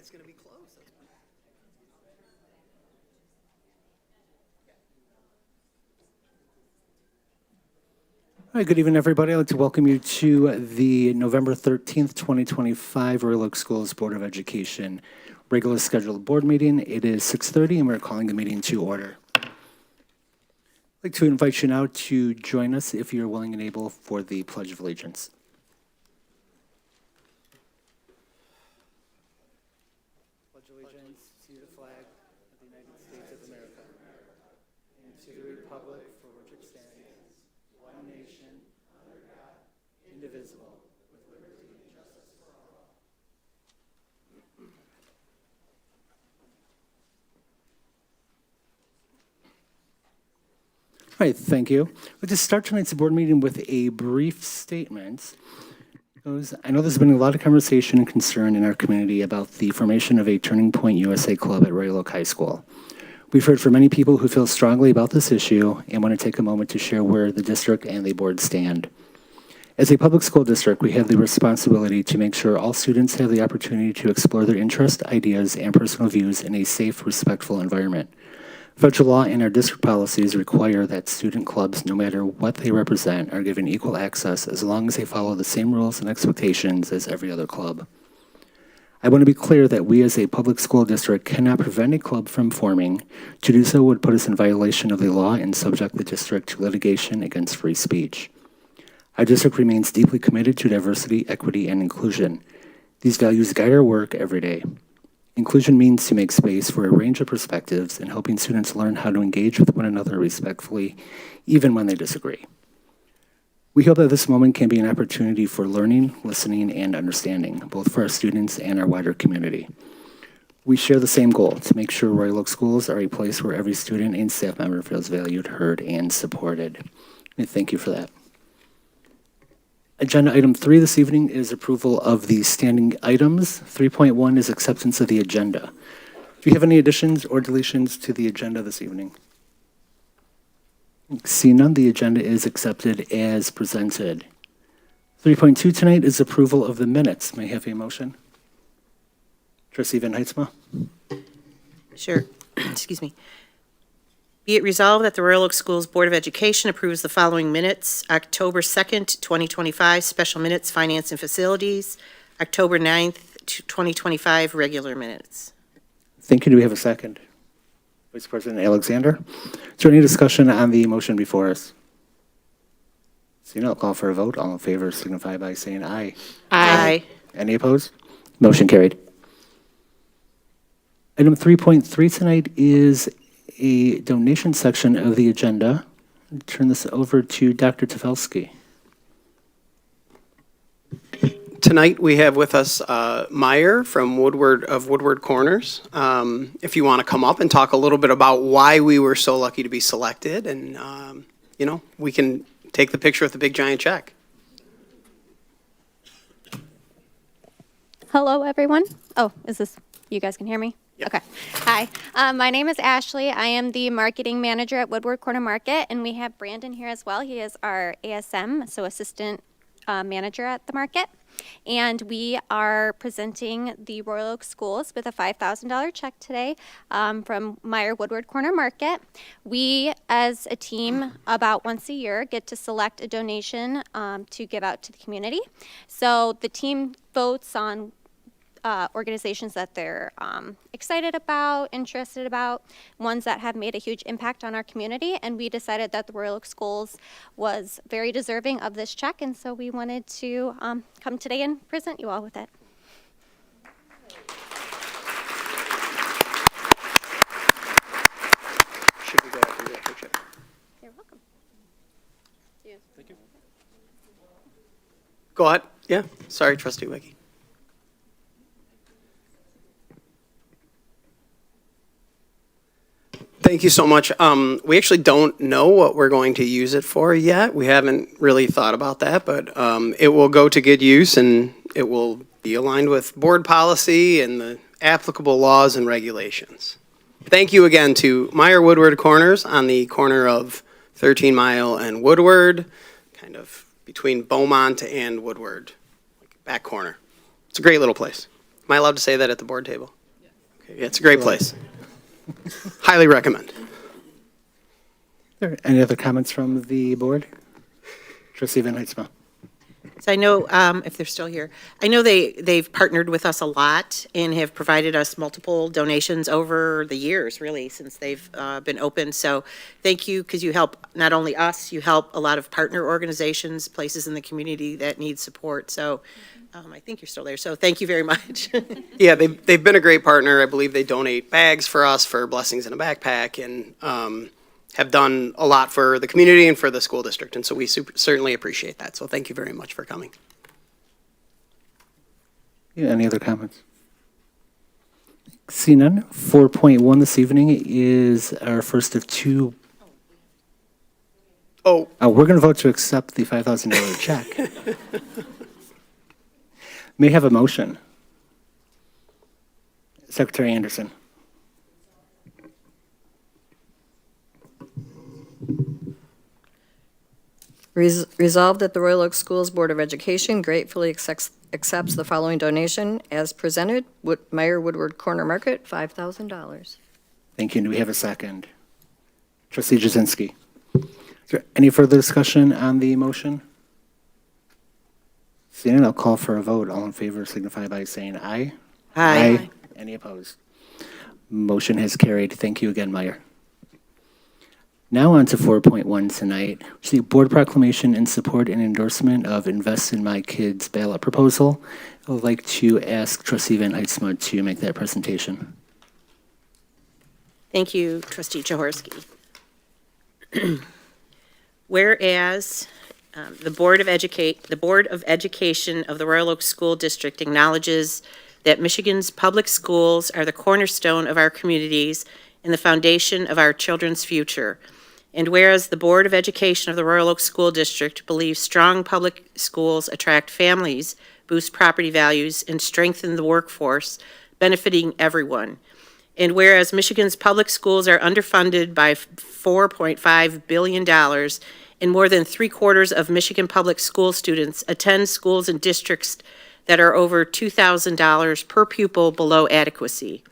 it's going to be close. All right, good evening, everybody. I'd like to welcome you to the November 13th, 2025 Royal Oak Schools Board of Education regular scheduled board meeting. It is 6:30 and we're calling the meeting to order. I'd like to invite you now to join us if you're willing and able for the Pledge of Allegiance. Pledge allegiance to the flag of the United States of America and to the republic for which it stands, one nation, under God, indivisible, with liberty and justice for all. All right, thank you. We'll just start tonight's board meeting with a brief statement. I know there's been a lot of conversation and concern in our community about the formation of a Turning Point USA Club at Royal Oak High School. We've heard from many people who feel strongly about this issue and want to take a moment to share where the district and the board stand. As a public school district, we have the responsibility to make sure all students have the opportunity to explore their interests, ideas, and personal views in a safe, respectful environment. Federal law and our district policies require that student clubs, no matter what they represent, are given equal access as long as they follow the same rules and expectations as every other club. I want to be clear that we as a public school district cannot prevent a club from forming. To do so would put us in violation of the law and subject the district to litigation against free speech. Our district remains deeply committed to diversity, equity, and inclusion. These values guide our work every day. Inclusion means to make space for a range of perspectives and helping students learn how to engage with one another respectfully, even when they disagree. We hope that this moment can be an opportunity for learning, listening, and understanding, both for our students and our wider community. We share the same goal, to make sure Royal Oak Schools are a place where every student and staff member feels valued, heard, and supported. And thank you for that. Agenda item 3 this evening is approval of the standing items. 3.1 is acceptance of the agenda. Do you have any additions or deletions to the agenda this evening? See none, the agenda is accepted as presented. 3.2 tonight is approval of the minutes. May I have a motion? Trustee Van Heidsma. Sure. Excuse me. Be it resolved that the Royal Oak Schools Board of Education approves the following minutes: October 2nd, 2025, special minutes, finance and facilities; October 9th, 2025, regular minutes. Thank you. Do we have a second? Vice President Alexander. Is there any discussion on the motion before us? Seeing none, I'll call for a vote. All in favor signify by saying aye. Aye. Any opposed? Motion carried. Item 3.3 tonight is a donation section of the agenda. I'll turn this over to Dr. Tefelsky. Tonight we have with us Meyer from Woodward Corners. If you want to come up and talk a little bit about why we were so lucky to be selected, and we can take the picture with the big giant check. Hello, everyone. Oh, is this, you guys can hear me? Yep. Okay. Hi, my name is Ashley. I am the marketing manager at Woodward Corner Market, and we have Brandon here as well. He is our ASM, so assistant manager at the market. And we are presenting the Royal Oak Schools with a $5,000 check today from Meyer Woodward Corner Market. We, as a team, about once a year, get to select a donation to give out to the community. So the team votes on organizations that they're excited about, interested about, ones that have made a huge impact on our community, and we decided that the Royal Oak Schools was very deserving of this check, and so we wanted to come today and present you all with it. Should we go up and get a picture? You're welcome. Thank you. Go ahead. Yeah. Sorry, Trustee Wicki. Thank you so much. We actually don't know what we're going to use it for yet. We haven't really thought about that, but it will go to good use and it will be aligned with board policy and the applicable laws and regulations. Thank you again to Meyer Woodward Corners on the corner of 13 Mile and Woodward, kind of between Beaumont and Woodward, back corner. It's a great little place. I allowed to say that at the board table? Okay, yeah, it's a great place. Highly recommend. Are there any other comments from the board? Trustee Van Heitzma. So I know, if they're still here, I know they've partnered with us a lot and have provided us multiple donations over the years, really, since they've been open. So thank you, because you help not only us, you help a lot of partner organizations, places in the community that need support. So I think you're still there, so thank you very much. Yeah, they've been a great partner. I believe they donate bags for us for Blessings in a Backpack, and have done a lot for the community and for the school district. And so we certainly appreciate that. So thank you very much for coming. Yeah, any other comments? See none. 4.1 this evening is our first of two. Oh, We're going to vote to accept the $5,000 check. May I have a motion. Secretary Anderson. Resolved that the Royal Oak Schools Board of Education gratefully accepts the following donation as presented. Meyer Woodward Corner Market, $5,000. Thank you. Do we have a second? Trustee Jazinski. Is there any further discussion on the motion? Seeing none, I'll call for a vote. All in favor signify by saying aye. Aye. Any opposed? Motion has carried. Thank you again, Meyer. Now on to 4.1 tonight, which is the board proclamation in support and endorsement of Invest in My Kids ballot proposal. I would like to ask Trustee Van Heitzma to make that presentation. Thank you, Trustee Jaworski. Whereas the Board of Education of the Royal Oak School District acknowledges that Michigan's public schools are the cornerstone of our communities and the foundation of our children's future. And whereas the Board of Education of the Royal Oak School District believes strong public schools attract families, boost property values, and strengthen the workforce, benefiting everyone. And whereas Michigan's public schools are underfunded by $4.5 billion, and more than 3/4 of Michigan public school students attend schools in districts that are over $2,000 per pupil below adequacy.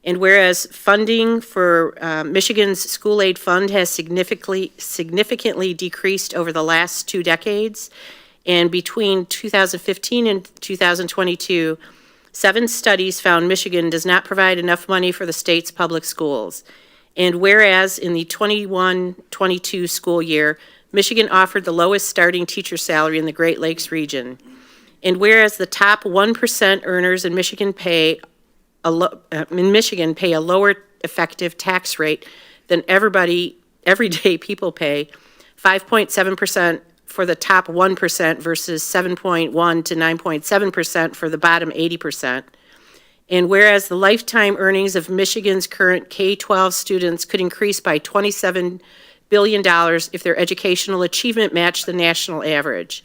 And whereas funding for Michigan's school aid fund has significantly decreased over the last 2 decades, and between 2015 and 2022, 7 studies found Michigan does not provide enough money for the state's public schools. And whereas in the 21-22 school year, Michigan offered the lowest starting teacher salary in the Great Lakes region. And whereas the top 1% earners in Michigan pay a lower effective tax rate than everyday people pay, 5.7% for the top 1% versus 7.1 to 9.7% for the bottom 80%. And whereas the lifetime earnings of Michigan's current K-12 students could increase by $27 billion if their educational achievement matched the national average.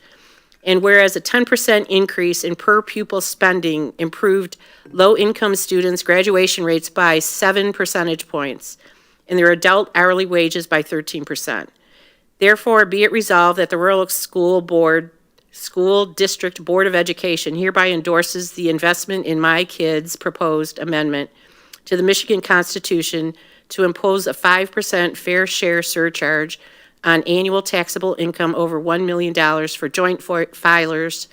And whereas a 10% increase in per pupil spending improved low-income students' graduation rates by 7 percentage points, and their adult hourly wages by 13%. Therefore, be it resolved that the Royal Oak School District Board of Education hereby endorses the Investment in My Kids proposed amendment to the Michigan Constitution to impose a 5% fair share surcharge on annual taxable income over $1 million for joint filers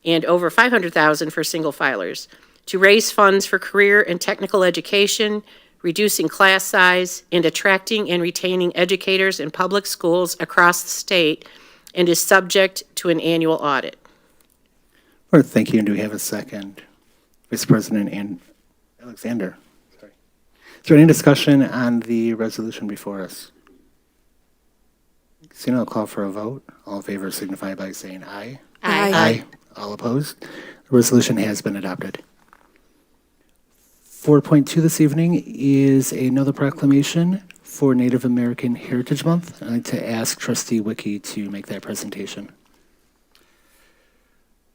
and over $500,000 for single filers, to raise funds for career and technical education, reducing class size, and attracting and retaining educators in public schools across the state, and is subject to an annual audit. All right, thank you. And do we have a second? Vice President Alexander. Sorry. Is there any discussion on the resolution before us? Seeing none, I'll call for a vote. All in favor signify by saying aye. Aye. Aye. All opposed? The resolution has been adopted. 4.2 this evening is another proclamation for Native American Heritage Month. I'd like to ask Trustee Wiki to make that presentation.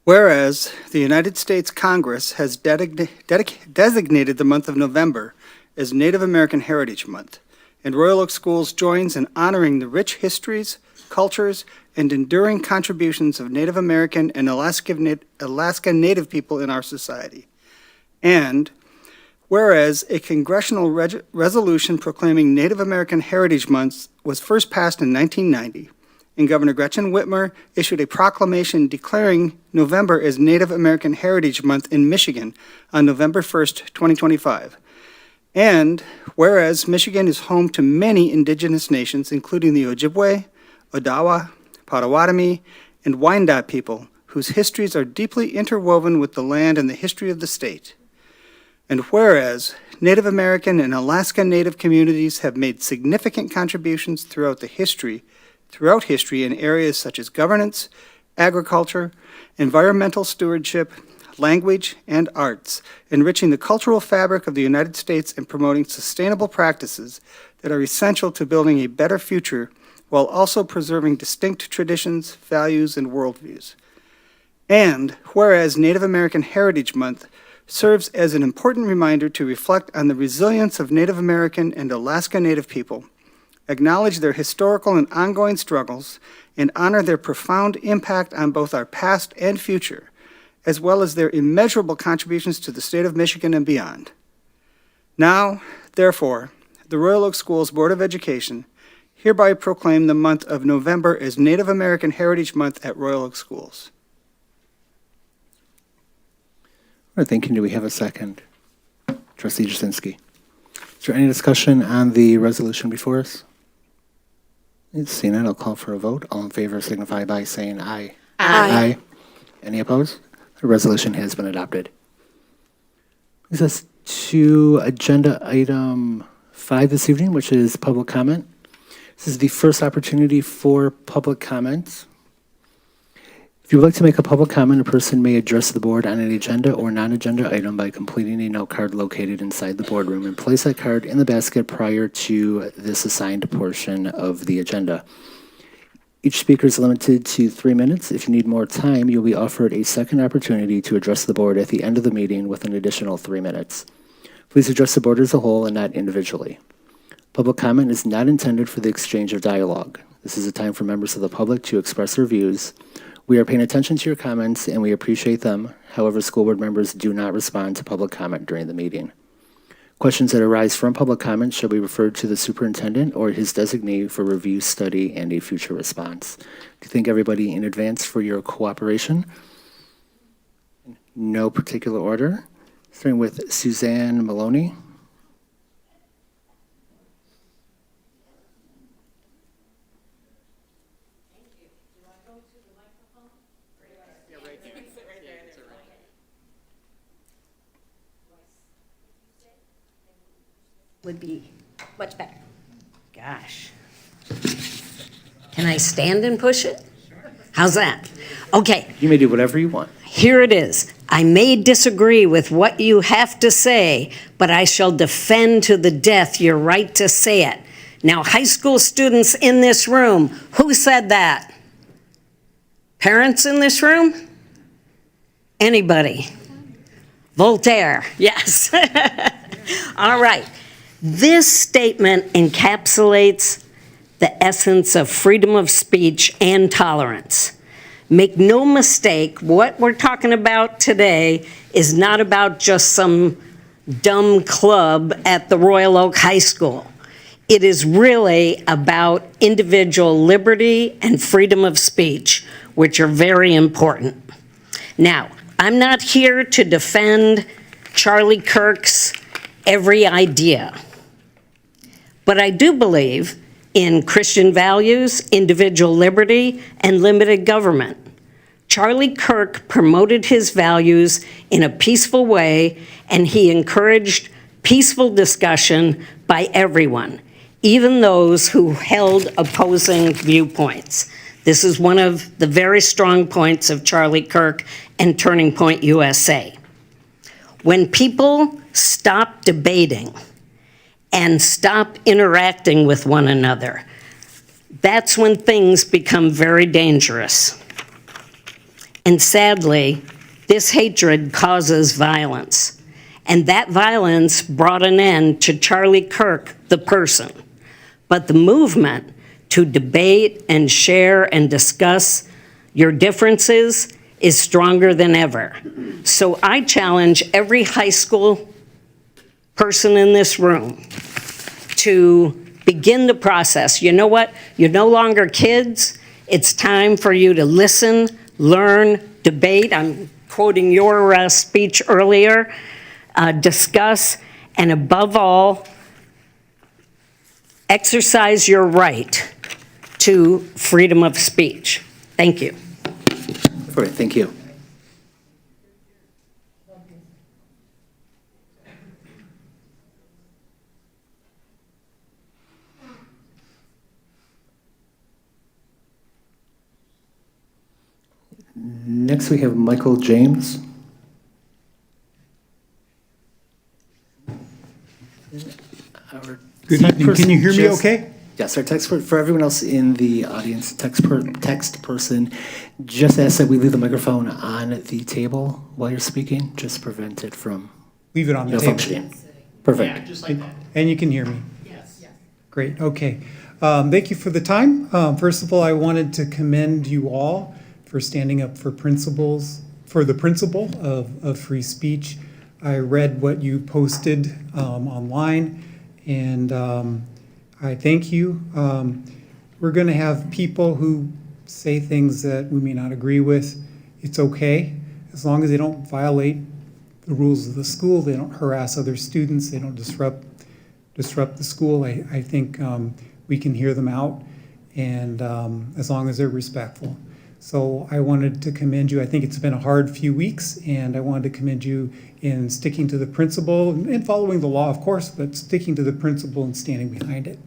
Whereas the United States Congress has designated the month of November as Native American Heritage Month, and Royal Oak Schools joins in honoring the rich histories, cultures, and enduring contributions of Native American and Alaska Native people in our society. And whereas a congressional resolution proclaiming Native American Heritage Month was first passed in 1990, and Governor Gretchen Whitmer issued a proclamation declaring November as Native American Heritage Month in Michigan on November 1st, 2025. And whereas Michigan is home to many indigenous nations, including the Ojibwe, Odawa, Potawatomi, and Wyandot people, whose histories are deeply interwoven with the land and the history of the state. And whereas Native American and Alaska Native communities have made significant contributions throughout history in areas such as governance, agriculture, environmental stewardship, language, and arts, enriching the cultural fabric of the United States and promoting sustainable practices that are essential to building a better future while also preserving distinct traditions, values, and worldviews. And whereas Native American Heritage Month serves as an important reminder to reflect on the resilience of Native American and Alaska Native people, acknowledge their historical and ongoing struggles, and honor their profound impact on both our past and future, as well as their immeasurable contributions to the state of Michigan and beyond. Now, therefore, the Royal Oak Schools Board of Education hereby proclaim the month of November as Native American Heritage Month at Royal Oak Schools. We're thinking, do we have a second? Trustee Jasinski. Is there any discussion on the resolution before us? Seeing none, I'll call for a vote. All in favor signify by saying aye. Aye. Any opposed? The resolution has been adopted. Brings us to agenda item 5 this evening, which is public comment. This is the first opportunity for public comments. If you would like to make a public comment, a person may address the board on an agenda or non-agenda item by completing a note card located inside the boardroom and place that card in the basket prior to this assigned portion of the agenda. Each speaker is limited to 3 minutes. If you need more time, you'll be offered a second opportunity to address the board at the end of the meeting with an additional 3 minutes. Please address the board as a whole and not individually. Public comment is not intended for the exchange of dialogue. This is a time for members of the public to express their views. We are paying attention to your comments and we appreciate them. However, school board members do not respond to public comment during the meeting. Questions that arise from public comment shall be referred to the superintendent or his designee for review, study, and a future response. I thank everybody in advance for your cooperation. No particular order. Starting with Suzanne Maloney. Would be much better. Gosh. Can I stand and push it? How's that? Okay, You may do whatever you want. here it is. I may disagree with what you have to say, but I shall defend to the death your right to say it. Now, high school students in this room, who said that? Parents in this room? Anybody? Voltaire, yes. All right. This statement encapsulates the essence of freedom of speech and tolerance. Make no mistake, what we're talking about today is not about just some dumb club at the Royal Oak High School. It is really about individual liberty and freedom of speech, which are very important. Now, I'm not here to defend Charlie Kirk's every idea. But I do believe in Christian values, individual liberty, and limited government. Charlie Kirk promoted his values in a peaceful way, and he encouraged peaceful discussion by everyone, even those who held opposing viewpoints. This is one of the very strong points of Charlie Kirk and Turning Point USA. When people stop debating and stop interacting with one another, that's when things become very dangerous. And sadly, this hatred causes violence. And that violence brought an end to Charlie Kirk, the person. But the movement to debate and share and discuss your differences is stronger than ever. So I challenge every high school person in this room to begin the process. You know what? You're no longer kids. It's time for you to listen, learn, debate. I'm quoting your speech earlier. Discuss, and above all, exercise your right to freedom of speech. Thank you. All right, thank you. Next, we have Michael James. Good evening. Can you hear me okay? Yes, our text for everyone else in the audience, text person, just ask that we leave the microphone on the table while you're speaking, just prevent it from Leave it on the table. functioning. Perfect. And you can hear me? Yes. Great, okay. Thank you for the time. First of all, I wanted to commend you all for standing up for the principle of free speech. I read what you posted online, and I thank you. We're going to have people who say things that we may not agree with. It's okay, as long as they don't violate the rules of the school, they don't harass other students, they don't disrupt the school. I think we can hear them out, and as long as they're respectful. So I wanted to commend you. I think it's been a hard few weeks, and I wanted to commend you in sticking to the principle and following the law, of course, but sticking to the principle and standing behind it.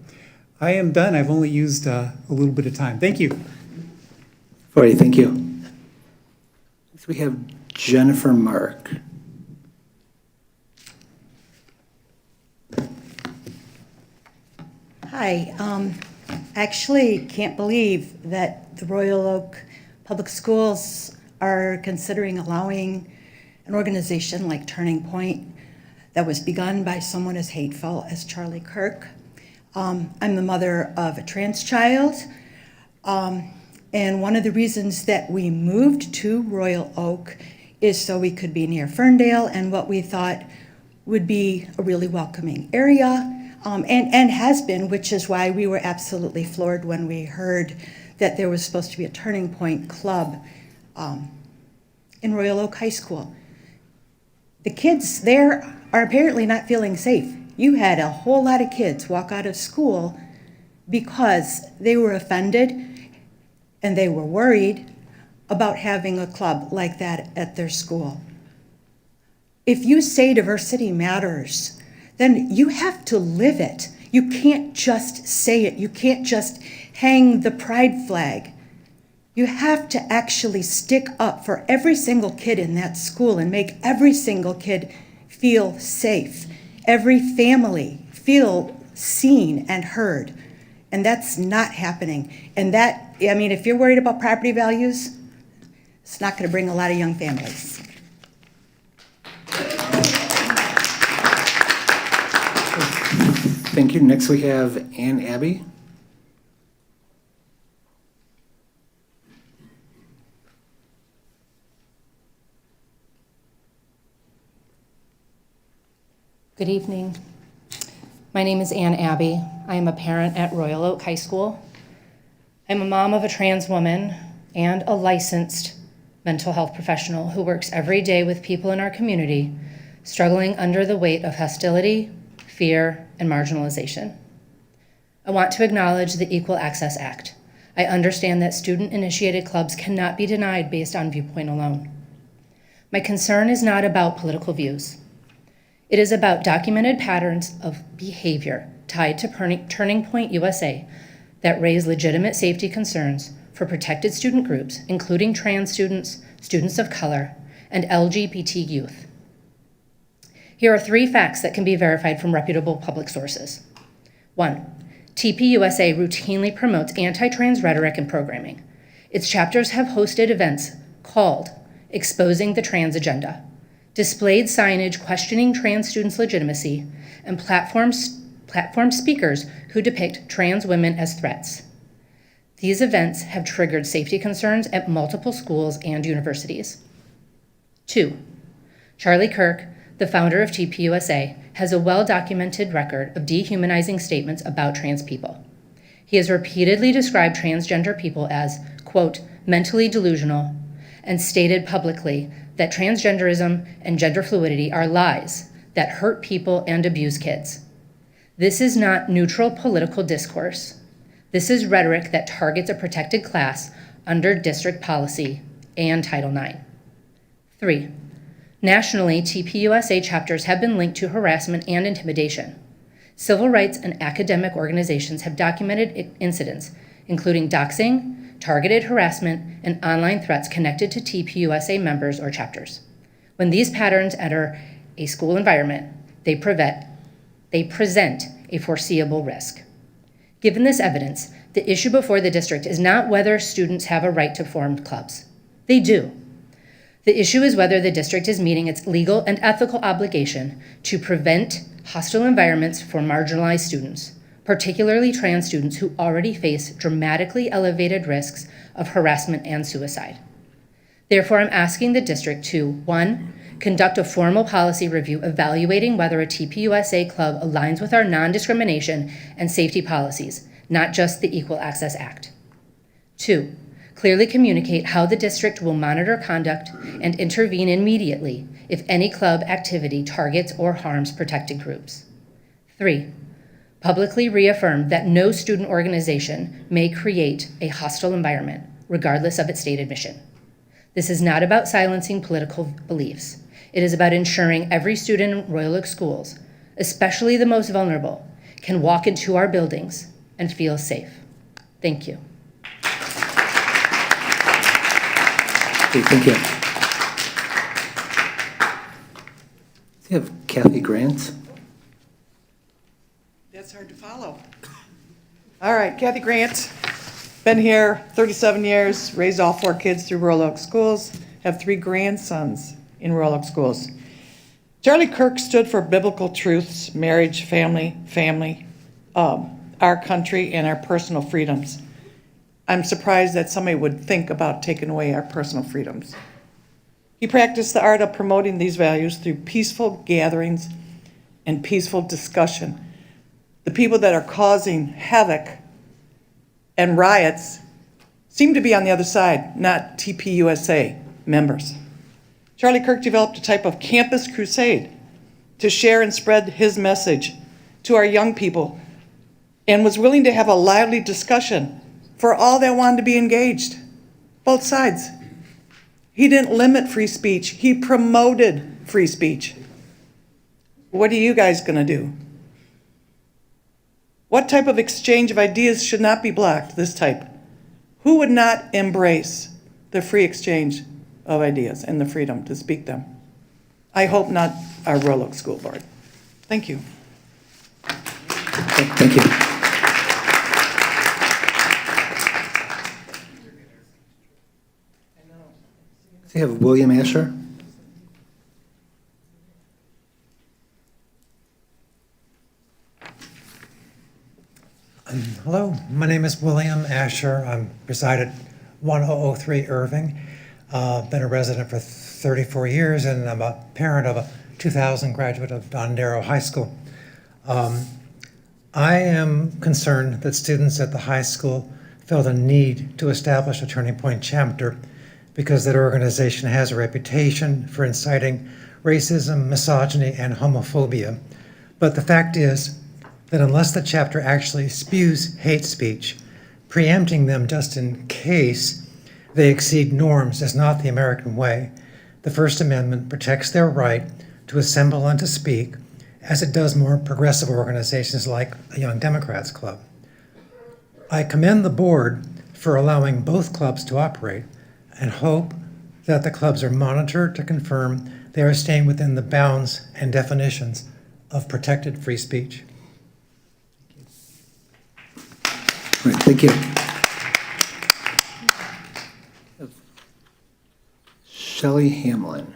I am done. I've only used a little bit of time. Thank you. All right, thank you. Next, we have Jennifer Mark. Hi. Actually can't believe that the Royal Oak Public Schools are considering allowing an organization like Turning Point that was begun by someone as hateful as Charlie Kirk. I'm the mother of a trans child, and one of the reasons that we moved to Royal Oak is so we could be near Ferndale and what we thought would be a really welcoming area, and has been, which is why we were absolutely floored when we heard that there was supposed to be a Turning Point club in Royal Oak High School. The kids there are apparently not feeling safe. You had a whole lot of kids walk out of school because they were offended and they were worried about having a club like that at their school. If you say diversity matters, then you have to live it. You can't just say it. You can't just hang the pride flag. You have to actually stick up for every single kid in that school and make every single kid feel safe. Every family feel seen and heard. And that's not happening. And that, I mean, if you're worried about property values, it's not going to bring a lot of young families. Thank you. Next, we have Ann Abbey. Good evening. My name is Ann Abbey. I am a parent at Royal Oak High School. I'm a mom of a trans woman and a licensed mental health professional who works every day with people in our community struggling under the weight of hostility, fear, and marginalization. I want to acknowledge the Equal Access Act. I understand that student-initiated clubs cannot be denied based on viewpoint alone. My concern is not about political views. It is about documented patterns of behavior tied to Turning Point USA that raise legitimate safety concerns for protected student groups, including trans students, students of color, and LGBT youth. Here are 3 facts that can be verified from reputable public sources. 1, TPUSA routinely promotes anti-trans rhetoric and programming. Its chapters have hosted events called Exposing the Trans Agenda, displayed signage questioning trans students' legitimacy, and platform speakers who depict trans women as threats. These events have triggered safety concerns at multiple schools and universities. 2. Charlie Kirk, the founder of TPUSA, has a well-documented record of dehumanizing statements about trans people. He has repeatedly described transgender people as, quote, mentally delusional, and stated publicly that transgenderism and gender fluidity are lies that hurt people and abuse kids. This is not neutral political discourse. This is rhetoric that targets a protected class under district policy and Title IX. 3. Nationally, TPUSA chapters have been linked to harassment and intimidation. Civil rights and academic organizations have documented incidents, including doxing, targeted harassment, and online threats connected to TPUSA members or chapters. When these patterns enter a school environment, they present a foreseeable risk. Given this evidence, the issue before the district is not whether students have a right to form clubs. They do. The issue is whether the district is meeting its legal and ethical obligation to prevent hostile environments for marginalized students, particularly trans students who already face dramatically elevated risks of harassment and suicide. Therefore, I'm asking the district to, 1, conduct a formal policy review evaluating whether a TPUSA club aligns with our non-discrimination and safety policies, not just the Equal Access Act. 2, clearly communicate how the district will monitor conduct and intervene immediately if any club activity targets or harms protected groups. 3, publicly reaffirm that no student organization may create a hostile environment, regardless of its stated mission. This is not about silencing political beliefs. It is about ensuring every student in Royal Oak schools, especially the most vulnerable, can walk into our buildings and feel safe. Thank you. Okay, thank you. We have Kathy Grant. That's hard to follow. All right, Kathy Grant, been here 37 years, raised all 4 kids through Royal Oak Schools, have 3 grandsons in Royal Oak Schools. Charlie Kirk stood for biblical truths, marriage, family, our country, and our personal freedoms. I'm surprised that somebody would think about taking away our personal freedoms. He practiced the art of promoting these values through peaceful gatherings and peaceful discussion. The people that are causing havoc and riots seem to be on the other side, not TPUSA members. Charlie Kirk developed a type of campus crusade to share and spread his message to our young people and was willing to have a lively discussion for all that wanted to be engaged, both sides. He didn't limit free speech, he promoted free speech. What are you guys gonna do? What type of exchange of ideas should not be blocked, this type? Who would not embrace the free exchange of ideas and the freedom to speak them? I hope not our Royal Oak School Board. Thank you. Thank you. We have William Asher. Hello, my name is William Asher. I reside at 1003 Irving. Been a resident for 34 years, and I'm a parent of a 2000 graduate of Don Darrow High School. I am concerned that students at the high school felt a need to establish a Turning Point chapter because that organization has a reputation for inciting racism, misogyny, and homophobia. But the fact is that unless the chapter actually spews hate speech, preempting them just in case they exceed norms is not the American way. The First Amendment protects their right to assemble and to speak, as it does more progressive organizations like the Young Democrats Club. I commend the board for allowing both clubs to operate and hope that the clubs are monitored to confirm they are staying within the bounds and definitions of protected free speech. All right, thank you. Shelley Hamlin.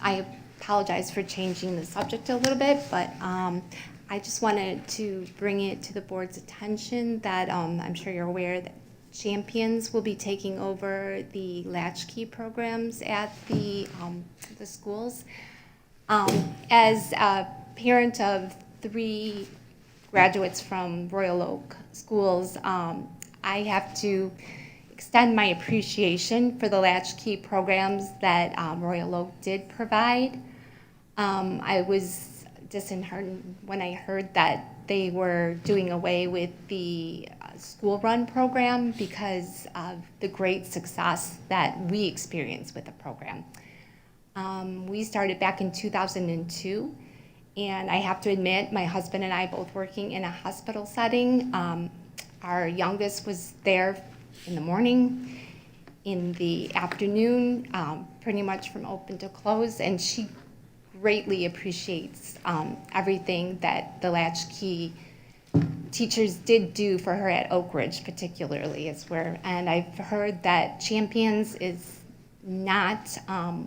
I apologize for changing the subject a little bit, but I just wanted to bring it to the board's attention that I'm sure you're aware that Champions will be taking over the latchkey programs at the schools. As a parent of 3 graduates from Royal Oak schools, I have to extend my appreciation for the latchkey programs that Royal Oak did provide. I was disheartened when I heard that they were doing away with the school run program because of the great success that we experienced with the program. We started back in 2002, and I have to admit, my husband and I both working in a hospital setting. Our youngest was there in the morning, in the afternoon, pretty much from open to close, and she greatly appreciates everything that the latchkey teachers did do for her at Oak Ridge particularly. And I've heard that Champions is not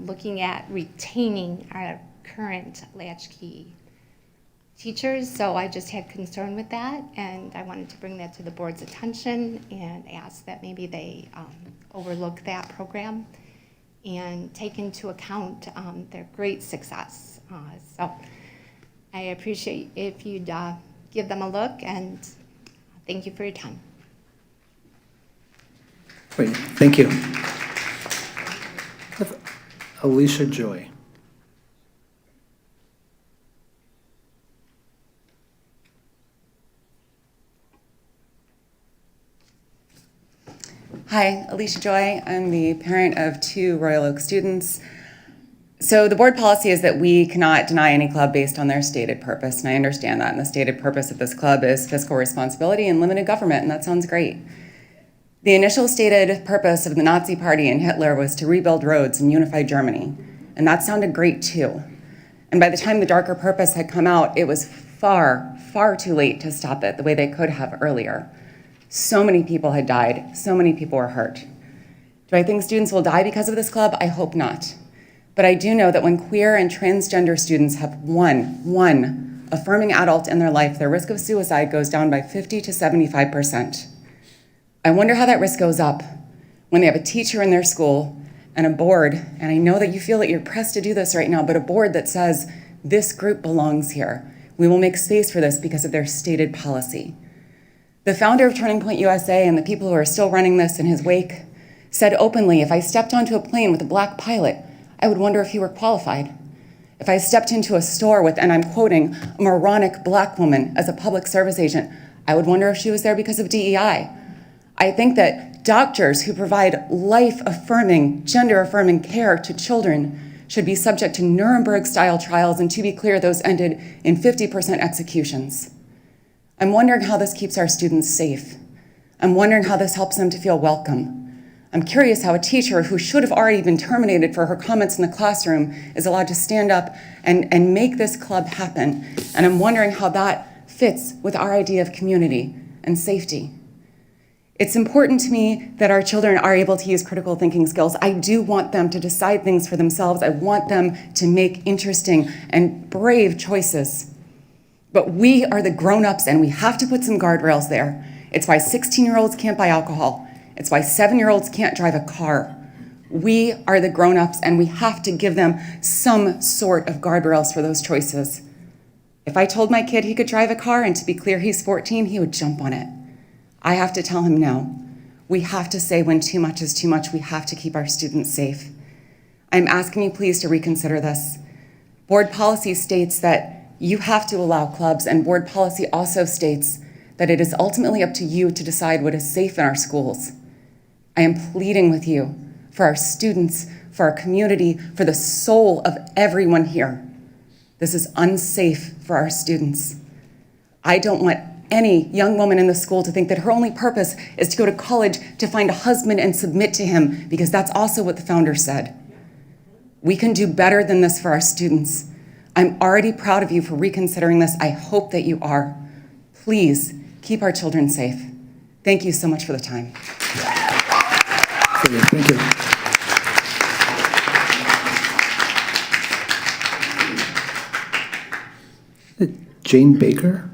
looking at retaining our current latchkey teachers, so I just had concern with that, and I wanted to bring that to the board's attention and ask that maybe they overlook that program and take into account their great success. So I appreciate if you'd give them a look, and thank you for your time. Great, thank you. Alicia Joy. Hi, Alicia Joy. I'm the parent of 2 Royal Oak students. So the board policy is that we cannot deny any club based on their stated purpose, and I understand that. And the stated purpose of this club is fiscal responsibility and limited government, and that sounds great. The initial stated purpose of the Nazi Party and Hitler was to rebuild roads and unify Germany, and that sounded great too. And by the time the darker purpose had come out, it was far, far too late to stop it the way they could have earlier. So many people had died, so many people were hurt. Do I think students will die because of this club? I hope not. But I do know that when queer and transgender students have one affirming adult in their life, their risk of suicide goes down by 50 to 75%. I wonder how that risk goes up when they have a teacher in their school and a board, and I know that you feel that you're pressed to do this right now, but a board that says, this group belongs here. We will make space for this because of their stated policy. The founder of Turning Point USA and the people who are still running this in his wake said openly, if I stepped onto a plane with a black pilot, I would wonder if he were qualified. If I stepped into a store with, and I'm quoting, a moronic black woman as a public service agent, I would wonder if she was there because of DEI. I think that doctors who provide life-affirming, gender-affirming care to children should be subject to Nuremberg-style trials, and to be clear, those ended in 50% executions. I'm wondering how this keeps our students safe. I'm wondering how this helps them to feel welcome. I'm curious how a teacher who should have already been terminated for her comments in the classroom is allowed to stand up and make this club happen. And I'm wondering how that fits with our idea of community and safety. It's important to me that our children are able to use critical thinking skills. I do want them to decide things for themselves. I want them to make interesting and brave choices. But we are the grown-ups, and we have to put some guardrails there. It's why 16-year-olds can't buy alcohol. It's why 7-year-olds can't drive a car. We are the grown-ups, and we have to give them some sort of guardrails for those choices. If I told my kid he could drive a car, and to be clear, he's 14, he would jump on it. I have to tell him no. We have to say when too much is too much. We have to keep our students safe. I'm asking you please to reconsider this. Board policy states that you have to allow clubs, and board policy also states that it is ultimately up to you to decide what is safe in our schools. I am pleading with you for our students, for our community, for the soul of everyone here. This is unsafe for our students. I don't want any young woman in the school to think that her only purpose is to go to college to find a husband and submit to him, because that's also what the founder said. We can do better than this for our students. I'm already proud of you for reconsidering this. I hope that you are. Please keep our children safe. Thank you so much for the time. Thank you. Jane Baker.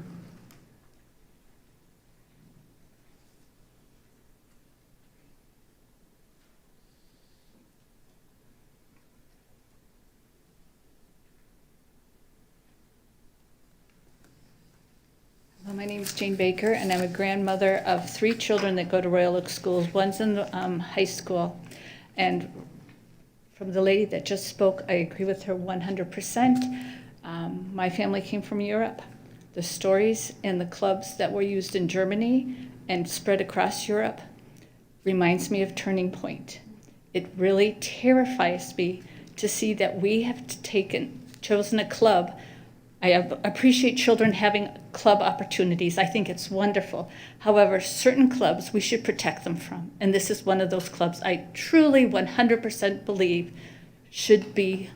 Well, my name is Jane Baker, and I'm a grandmother of 3 children that go to Royal Oak schools. One's in high school. And from the lady that just spoke, I agree with her 100%. My family came from Europe. The stories and the clubs that were used in Germany and spread across Europe reminds me of Turning Point. It really terrifies me to see that we have chosen a club. I appreciate children having club opportunities. I think it's wonderful. However, certain clubs we should protect them from. And this is one of those clubs I truly 100% believe should be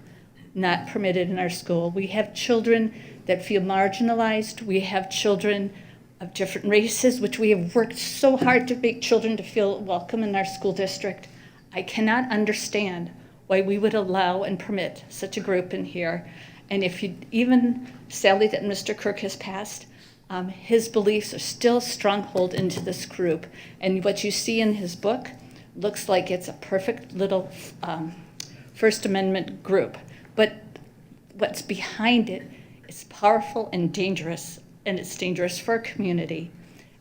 not permitted in our school. We have children that feel marginalized. We have children of different races, which we have worked so hard to make children to feel welcome in our school district. I cannot understand why we would allow and permit such a group in here. And if you even, sadly that Mr. Kirk has passed, his beliefs are still a stronghold into this group. And what you see in his book looks like it's a perfect little First Amendment group. But what's behind it is powerful and dangerous, and it's dangerous for our community.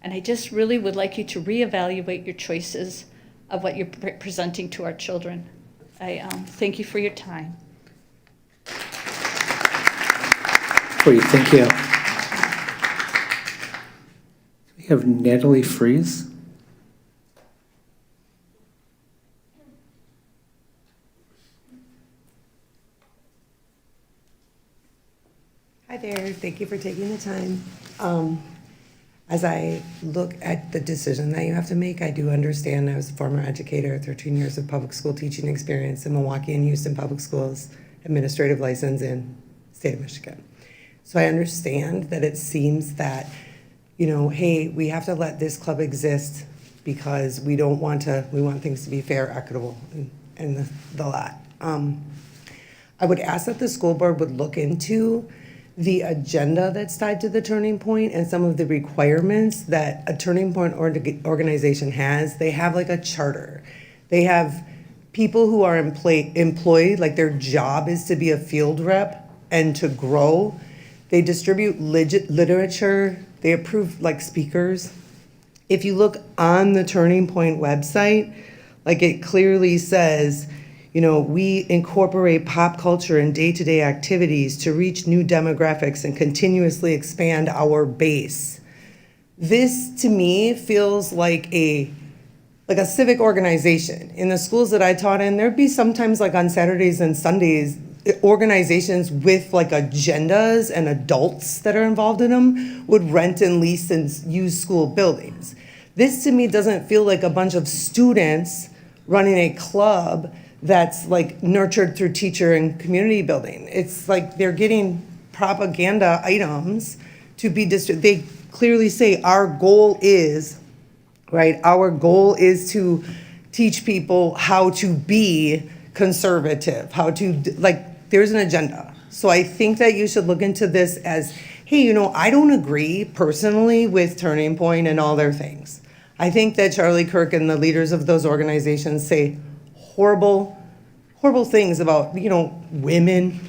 And I just really would like you to reevaluate your choices of what you're presenting to our children. I thank you for your time. Great, thank you. We have Natalie Fries. Hi there, thank you for taking the time. As I look at the decision that you have to make, I do understand I was a former educator, 13 years of public school teaching experience in Milwaukee and Houston Public Schools, administrative license in the state of Michigan. So I understand that it seems that, hey, we have to let this club exist because we want things to be fair, equitable, and the lot. I would ask that the school board would look into the agenda that's tied to the Turning Point and some of the requirements that a Turning Point organization has. They have like a charter. They have people who are employed, like their job is to be a field rep and to grow. They distribute literature. They approve like speakers. If you look on the Turning Point website, like it clearly says, we incorporate pop culture and day-to-day activities to reach new demographics and continuously expand our base. This, to me, feels like a civic organization. In the schools that I taught in, there'd be sometimes like on Saturdays and Sundays, organizations with like agendas and adults that are involved in them would rent and lease and use school buildings. This, to me, doesn't feel like a bunch of students running a club that's like nurtured through teacher and community building. It's like they're getting propaganda items to be distributed. They clearly say our goal is to teach people how to be conservative, there's an agenda. So I think that you should look into this as, hey, I don't agree personally with Turning Point and all their things. I think that Charlie Kirk and the leaders of those organizations say horrible things about, women,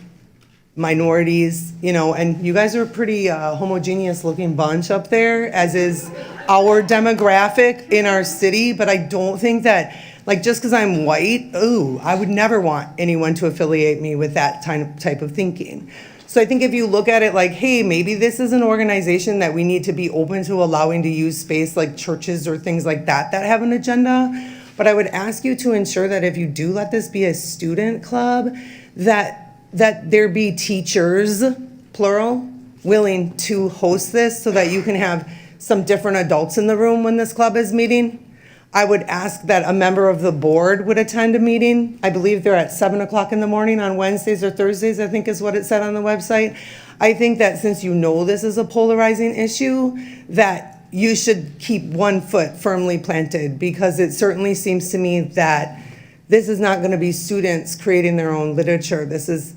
minorities, and you guys are a pretty homogeneous looking bunch up there, as is our demographic in our city. But I don't think that, just because I'm white, I would never want anyone to affiliate me with that type of thinking. So I think if you look at it like, hey, maybe this is an organization that we need to be open to allowing to use space like churches or things like that have an agenda. But I would ask you to ensure that if you do let this be a student club, that there be teachers, plural, willing to host this so that you can have some different adults in the room when this club is meeting. I would ask that a member of the board would attend a meeting. I believe they're at 7 o'clock in the morning on Wednesdays or Thursdays, I think is what it said on the website. I think that since this is a polarizing issue, that you should keep one foot firmly planted, because it certainly seems to me that this is not going to be students creating their own literature. This is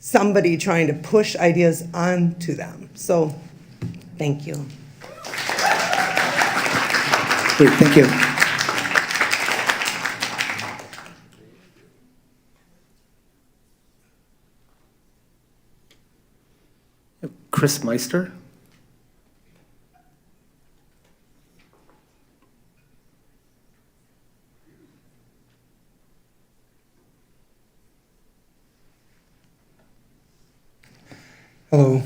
somebody trying to push ideas onto them. So, thank you. Great, thank you. Chris Meister? Hello.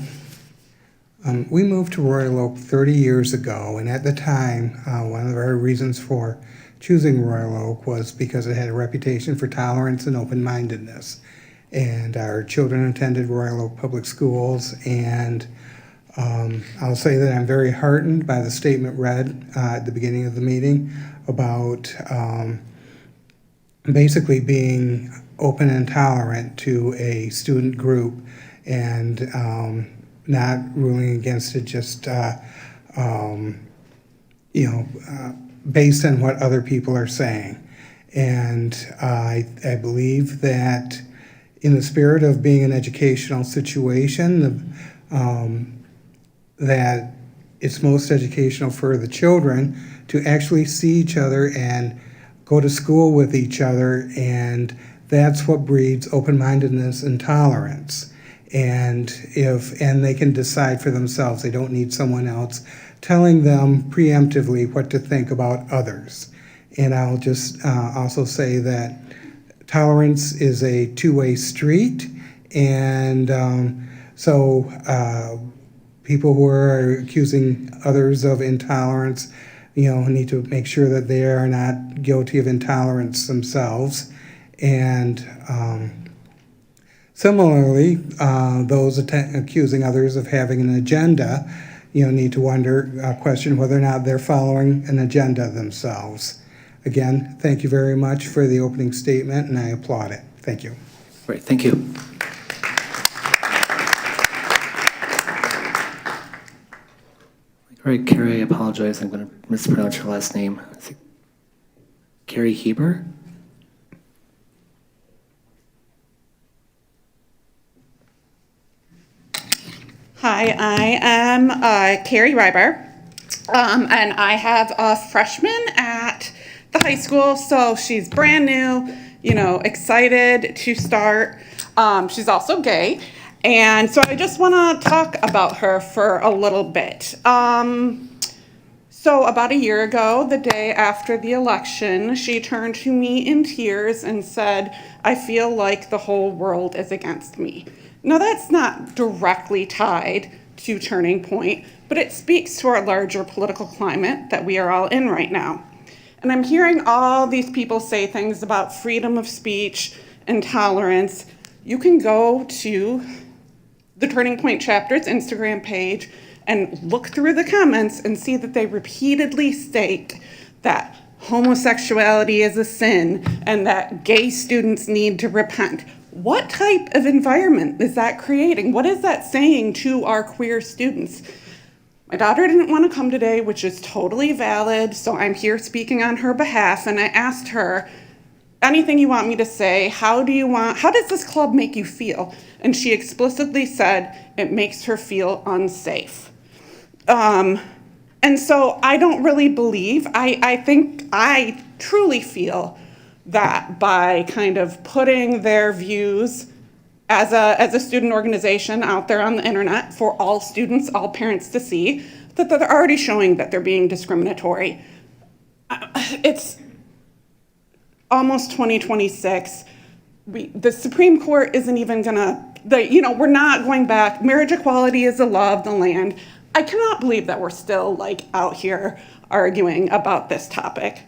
We moved to Royal Oak 30 years ago, and at the time, one of our reasons for choosing Royal Oak was because it had a reputation for tolerance and open-mindedness. And our children attended Royal Oak Public Schools, and I'll say that I'm very heartened by the statement read at the beginning of the meeting about basically being open and tolerant to a student group and not ruling against it just, based on what other people are saying. And I believe that in the spirit of being an educational situation, that it's most educational for the children to actually see each other and go to school with each other, and that's what breeds open-mindedness and tolerance. And they can decide for themselves. They don't need someone else telling them preemptively what to think about others. And I'll just also say that tolerance is a two-way street, and people who are accusing others of intolerance, need to make sure that they are not guilty of intolerance themselves. And similarly, those accusing others of having an agenda, need to question whether or not they're following an agenda themselves. Again, thank you very much for the opening statement, and I applaud it. Thank you. Great, thank you. All right, Carrie, I apologize. I'm going to mispronounce your last name. Is it Carrie Heber? Hi, I am Carrie Ryber, and I have a freshman at the high school, so she's brand new, excited to start. She's also gay, and so I just want to talk about her for a little bit. So about a year ago, the day after the election, she turned to me in tears and said, "I feel like the whole world is against me." Now, that's not directly tied to Turning Point, but it speaks to our larger political climate that we are all in right now. And I'm hearing all these people say things about freedom of speech and tolerance. You can go to the Turning Point chapter's Instagram page and look through the comments and see that they repeatedly state that homosexuality is a sin and that gay students need to repent. What type of environment is that creating? What is that saying to our queer students? My daughter didn't want to come today, which is totally valid, so I'm here speaking on her behalf, and I asked her, anything you want me to say, how does this club make you feel? And she explicitly said it makes her feel unsafe. And so I don't really believe, I truly feel that by kind of putting their views as a student organization out there on the internet for all students, all parents to see, that they're already showing that they're being discriminatory. It's almost 2026. The Supreme Court isn't even we're not going back. Marriage equality is the law of the land. I cannot believe that we're still out here arguing about this topic.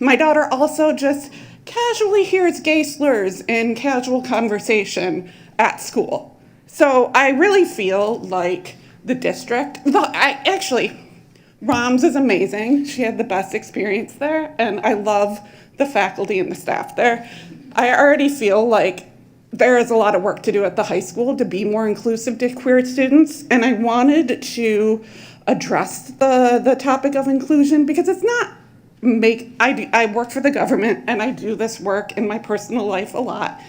My daughter also just casually hears gay slurs in casual conversation at school. So I really feel like the district, ROMS is amazing. She had the best experience there, and I love the faculty and the staff there. I already feel like there is a lot of work to do at the high school to be more inclusive to queer students, and I wanted to address the topic of inclusion because it's not I work for the government and I do this work in my personal life a lot,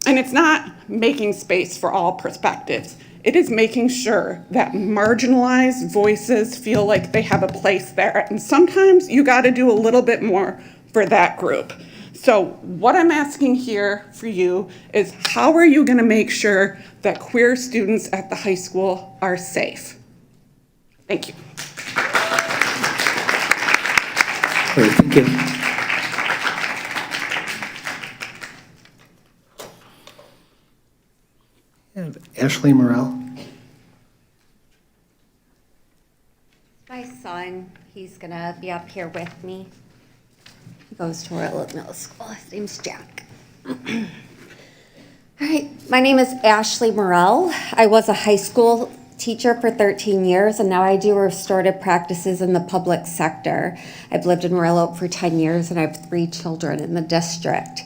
and it's not making space for all perspectives. It is making sure that marginalized voices feel like they have a place there. And sometimes you got to do a little bit more for that group. So what I'm asking here for you is, how are you going to make sure that queer students at the high school are safe? Thank you. Great, thank you. And Ashley Morrell. My son, he's gonna be up here with me. He goes to Royal Oak Middle School. His name's Jack. All right, my name is Ashley Morrell. I was a high school teacher for 13 years, and now I do restorative practices in the public sector. I've lived in Royal Oak for 10 years, and I have 3 children in the district.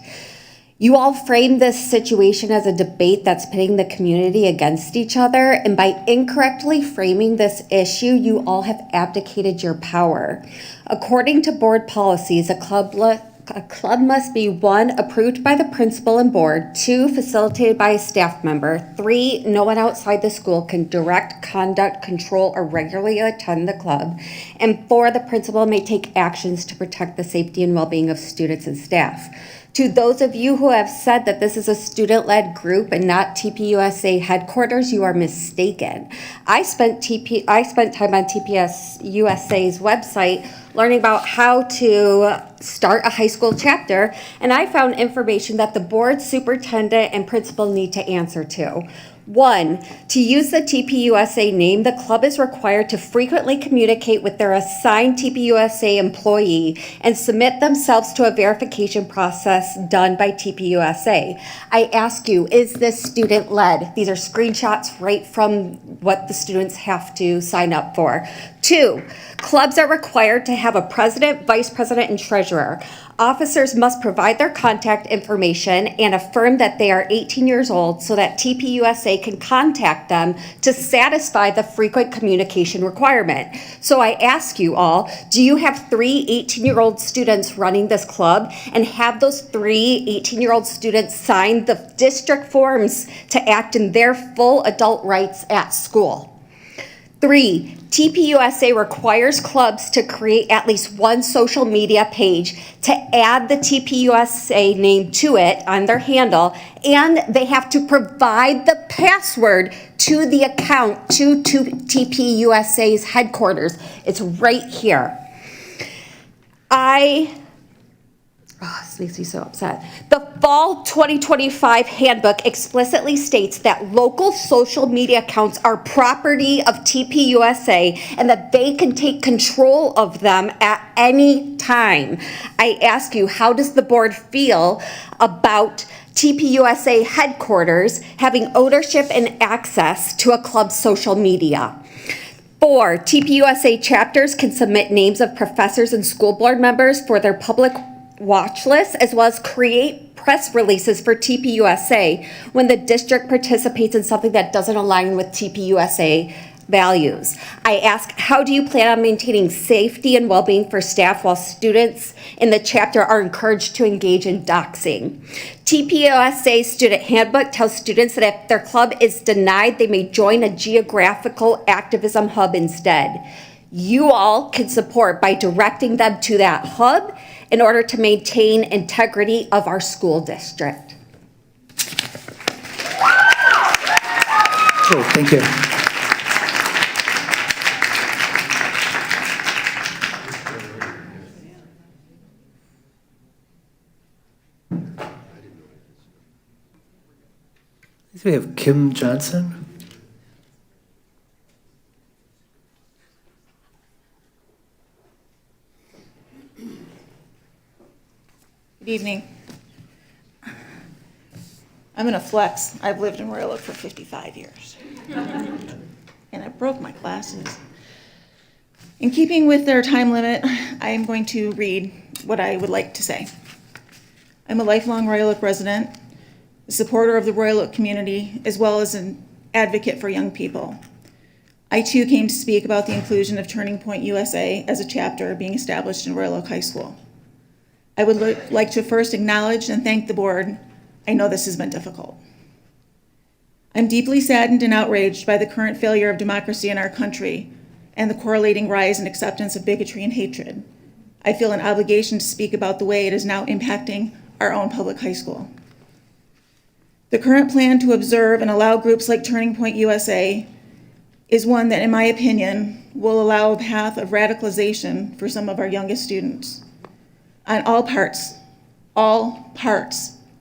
You all frame this situation as a debate that's pitting the community against each other, and by incorrectly framing this issue, you all have abdicated your power. According to board policies, a club must be 1, approved by the principal and board, 2, facilitated by a staff member, 3, no one outside the school can direct, conduct, control, or regularly attend the club, and 4, the principal may take actions to protect the safety and well-being of students and staff. To those of you who have said that this is a student-led group and not TPUSA headquarters, you are mistaken. I spent time on TPUSA's website learning about how to start a high school chapter, and I found information that the board, superintendent, and principal need to answer to. 1, to use the TPUSA name, the club is required to frequently communicate with their assigned TPUSA employee and submit themselves to a verification process done by TPUSA. I ask you, is this student-led? These are screenshots right from what the students have to sign up for. 2, clubs are required to have a president, vice president, and treasurer. Officers must provide their contact information and affirm that they are 18 years old so that TPUSA can contact them to satisfy the frequent communication requirement. So I ask you all, do you have 3 18-year-old students running this club, and have those 3 18-year-old students sign the district forms to act in their full adult rights at school? 3, TPUSA requires clubs to create at least 1 social media page to add the TPUSA name to it on their handle, and they have to provide the password to the account to TPUSA's headquarters. It's right here. This makes me so upset. The Fall 2025 handbook explicitly states that local social media accounts are property of TPUSA and that they can take control of them at any time. I ask you, how does the board feel about TPUSA headquarters having ownership and access to a club's social media? 4, TPUSA chapters can submit names of professors and school board members for their public watch list, as well as create press releases for TPUSA when the district participates in something that doesn't align with TPUSA values. I ask, how do you plan on maintaining safety and well-being for staff while students in the chapter are encouraged to engage in doxing? TPUSA's student handbook tells students that if their club is denied, they may join a geographical activism hub instead. You all can support by directing them to that hub in order to maintain integrity of our school district. Great, thank you. We have Kim Johnson. Good evening. I'm gonna flex. I've lived in Royal Oak for 55 years. And I broke my glasses. In keeping with their time limit, I am going to read what I would like to say. I'm a lifelong Royal Oak resident, a supporter of the Royal Oak community, as well as an advocate for young people. I too came to speak about the inclusion of Turning Point USA as a chapter being established in Royal Oak High School. I would like to first acknowledge and thank the board. I know this has been difficult. I'm deeply saddened and outraged by the current failure of democracy in our country and the correlating rise in acceptance of bigotry and hatred. I feel an obligation to speak about the way it is now impacting our own public high school. The current plan to observe and allow groups like Turning Point USA is one that, in my opinion, will allow a path of radicalization for some of our youngest students on all parts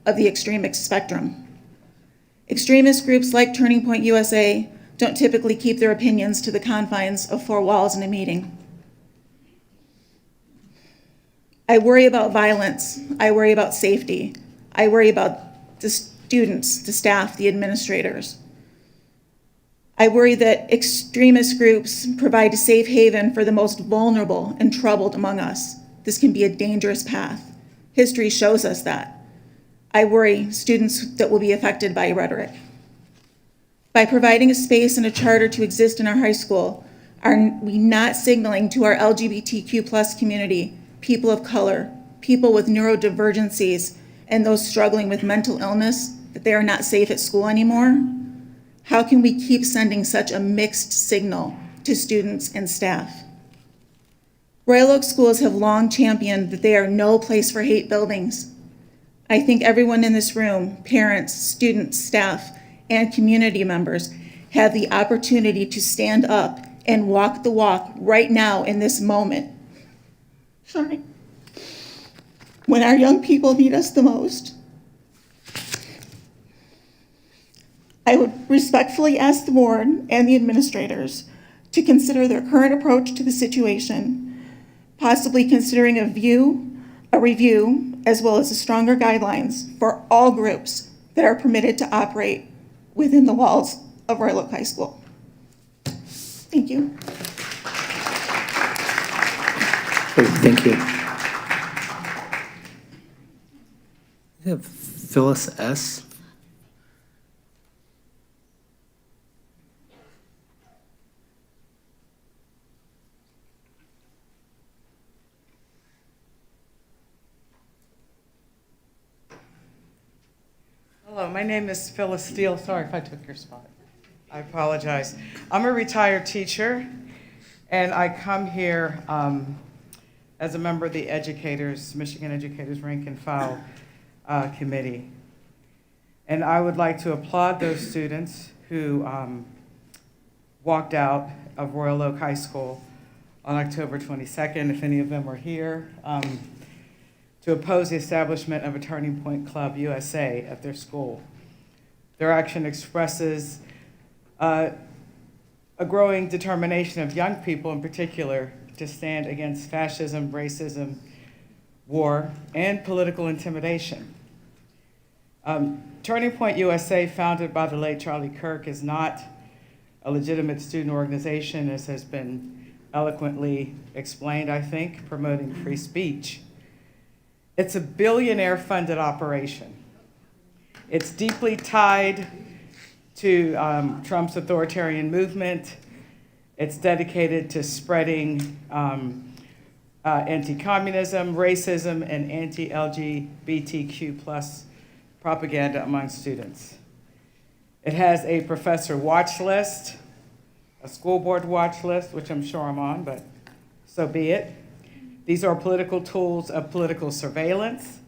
of the extremist spectrum. Extremist groups like Turning Point USA don't typically keep their opinions to the confines of four walls in a meeting. I worry about violence. I worry about safety. I worry about the students, the staff, the administrators. I worry that extremist groups provide a safe haven for the most vulnerable and troubled among us. This can be a dangerous path. History shows us that. I worry students that will be affected by rhetoric. By providing a space and a charter to exist in our high school, are we not signaling to our LGBTQ+ community, people of color, people with neurodivergencies, and those struggling with mental illness, that they are not safe at school anymore? How can we keep sending such a mixed signal to students and staff? Royal Oak schools have long championed that they are no place for hate buildings. I think everyone in this room, parents, students, staff, and community members, have the opportunity to stand up and walk the walk right now in this moment. Sorry. When our young people need us the most. I would respectfully ask the board and the administrators to consider their current approach to the situation, possibly considering a review, as well as stronger guidelines for all groups that are permitted to operate within the walls of Royal Oak High School. Thank you. Great, thank you. We have Phyllis S. Hello, my name is Phyllis Steele. Sorry if I took your spot. I apologize. I'm a retired teacher, and I come here as a member of the Michigan Educators Rank and File Committee. And I would like to applaud those students who walked out of Royal Oak High School on October 22nd, if any of them are here, to oppose the establishment of a Turning Point Club USA at their school. Their action expresses a growing determination of young people in particular to stand against fascism, racism, war, and political intimidation. Turning Point USA, founded by the late Charlie Kirk, is not a legitimate student organization, as has been eloquently explained, I think, promoting free speech. It's a billionaire-funded operation. It's deeply tied to Trump's authoritarian movement. It's dedicated to spreading anti-communism, racism, and anti-LGBTQ+ propaganda among students. It has a professor watch list, a school board watch list, which I'm sure I'm on, but so be it. These are political tools of political surveillance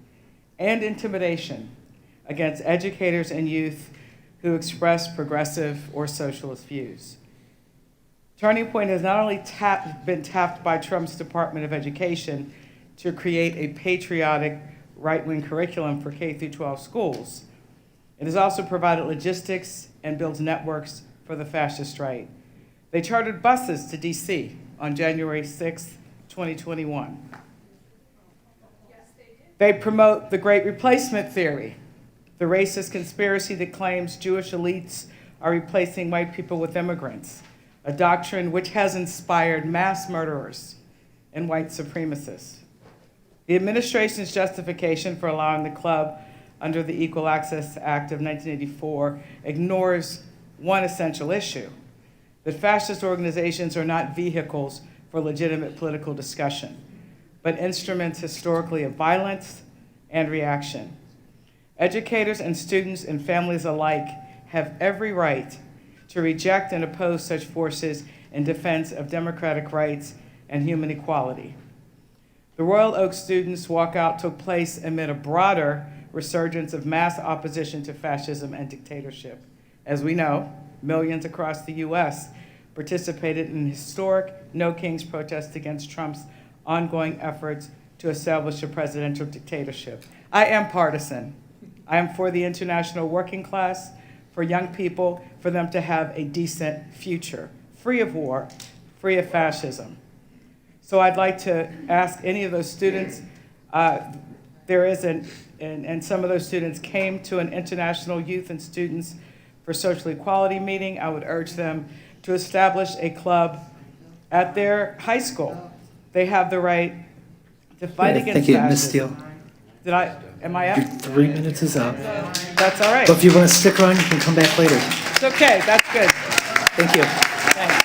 and intimidation against educators and youth who express progressive or socialist views. Turning Point has not only been tapped by Trump's Department of Education to create a patriotic right-wing curriculum for K-12 schools, it has also provided logistics and builds networks for the fascist right. They chartered buses to DC on January 6th, 2021. They promote the Great Replacement theory, the racist conspiracy that claims Jewish elites are replacing white people with immigrants, a doctrine which has inspired mass murderers and white supremacists. The administration's justification for allowing the club under the Equal Access Act of 1984 ignores one essential issue, that fascist organizations are not vehicles for legitimate political discussion, but instruments historically of violence and reaction. Educators and students and families alike have every right to reject and oppose such forces in defense of democratic rights and human equality. The Royal Oak students' walkout took place amid a broader resurgence of mass opposition to fascism and dictatorship. As we know, millions across the U.S. participated in historic No Kings protests against Trump's ongoing efforts to establish a presidential dictatorship. I am partisan. I am for the international working class, for young people, for them to have a decent future, free of war, free of fascism. So I'd like to ask any of those students, and some of those students came to an International Youth and Students for Social Equality meeting. I would urge them to establish a club at their high school. They have the right to fight against Thank you, Ms. fascism. Steele. Am I up? Your 3 minutes is up. That's all right. But if you want to stick around, you can come back later. It's okay, that's good. Thank you. Thanks.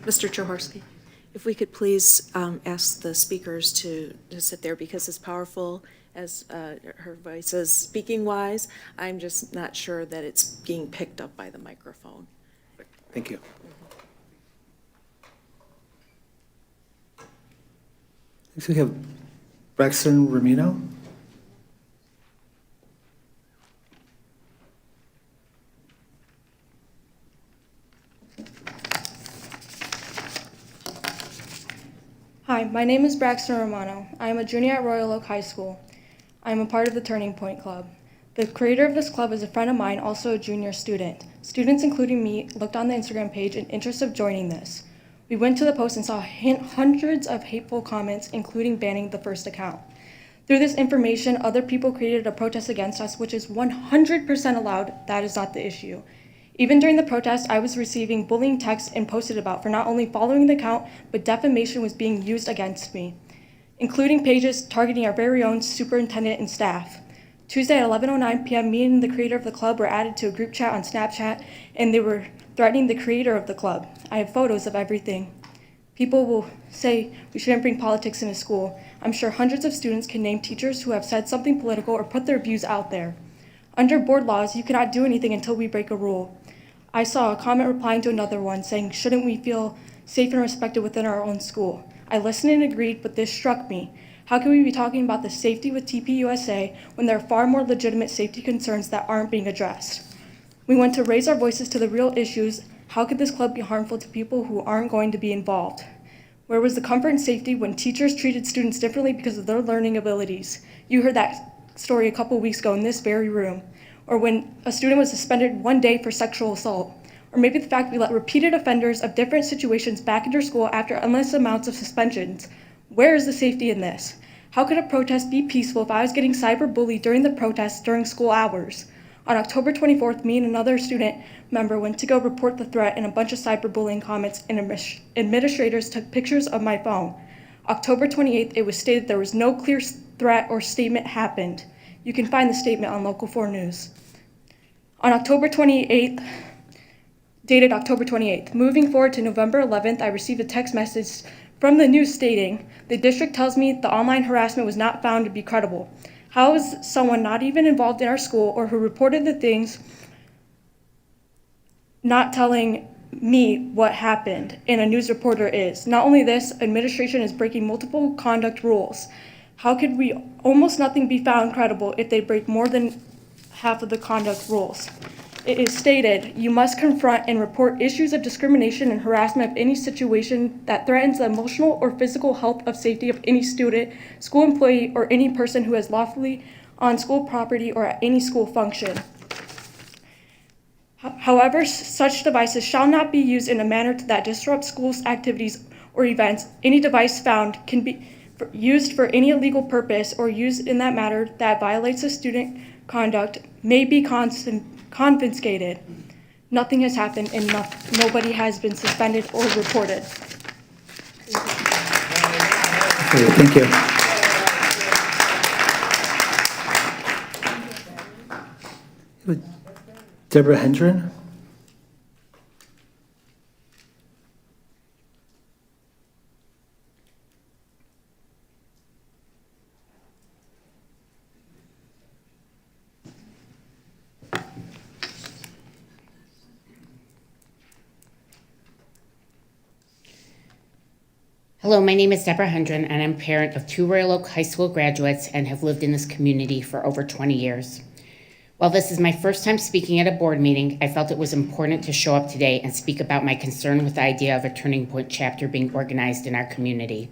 Mr. Chohorsky, if we could please ask the speakers to sit there, because as powerful as her voice is speaking-wise, I'm just not sure that it's being picked up by the microphone. Thank you. Next we have Braxton Ramino. Hi, my name is Braxton Romano. I am a junior at Royal Oak High School. I am a part of the Turning Point Club. The creator of this club is a friend of mine, also a junior student. Students, including me, looked on the Instagram page in interest of joining this. We went to the post and saw hundreds of hateful comments, including banning the first account. Through this information, other people created a protest against us, which is 100% allowed. That is not the issue. Even during the protest, I was receiving bullying texts and posted about for not only following the account, but defamation was being used against me, including pages targeting our very own superintendent and staff. Tuesday at 11:09 p.m., me and the creator of the club were added to a group chat on Snapchat, and they were threatening the creator of the club. I have photos of everything. People will say we shouldn't bring politics into school. I'm sure hundreds of students can name teachers who have said something political or put their views out there. Under board laws, you cannot do anything until we break a rule. I saw a comment replying to another one saying, shouldn't we feel safe and respected within our own school? I listened and agreed, but this struck me. How can we be talking about the safety with TPUSA when there are far more legitimate safety concerns that aren't being addressed? We want to raise our voices to the real issues. How could this club be harmful to people who aren't going to be involved? Where was the comfort and safety when teachers treated students differently because of their learning abilities? You heard that story a couple weeks ago in this very room. Or when a student was suspended 1 day for sexual assault. Or maybe the fact we let repeated offenders of different situations back into school after endless amounts of suspensions. Where is the safety in this? How could a protest be peaceful if I was getting cyberbullied during the protest during school hours? On October 24th, me and another student member went to go report the threat and a bunch of cyberbullying comments, and administrators took pictures of my phone. October 28th, it was stated there was no clear threat or statement happened. You can find the statement on Local 4 News. On October 28th, dated October 28th, moving forward to November 11th, I received a text message from the news stating, the district tells me the online harassment was not found to be credible. How is someone not even involved in our school or who reported the things not telling me what happened and a news reporter is? Not only this, administration is breaking multiple conduct rules. How could we almost nothing be found credible if they break more than half of the conduct rules? It is stated, you must confront and report issues of discrimination and harassment of any situation that threatens the emotional or physical health of safety of any student, school employee, or any person who is lawfully on school property or at any school function. However, such devices shall not be used in a manner that disrupts schools' activities or events. Any device found can be used for any illegal purpose or used in that manner that violates the student conduct may be confiscated. Nothing has happened and nobody has been suspended or reported. Okay, thank you. Deborah Hendren. Hello, my name is Deborah Hendren, and I'm a parent of 2 Royal Oak High School graduates and have lived in this community for over 20 years. While this is my first time speaking at a board meeting, I felt it was important to show up today and speak about my concern with the idea of a Turning Point chapter being organized in our community.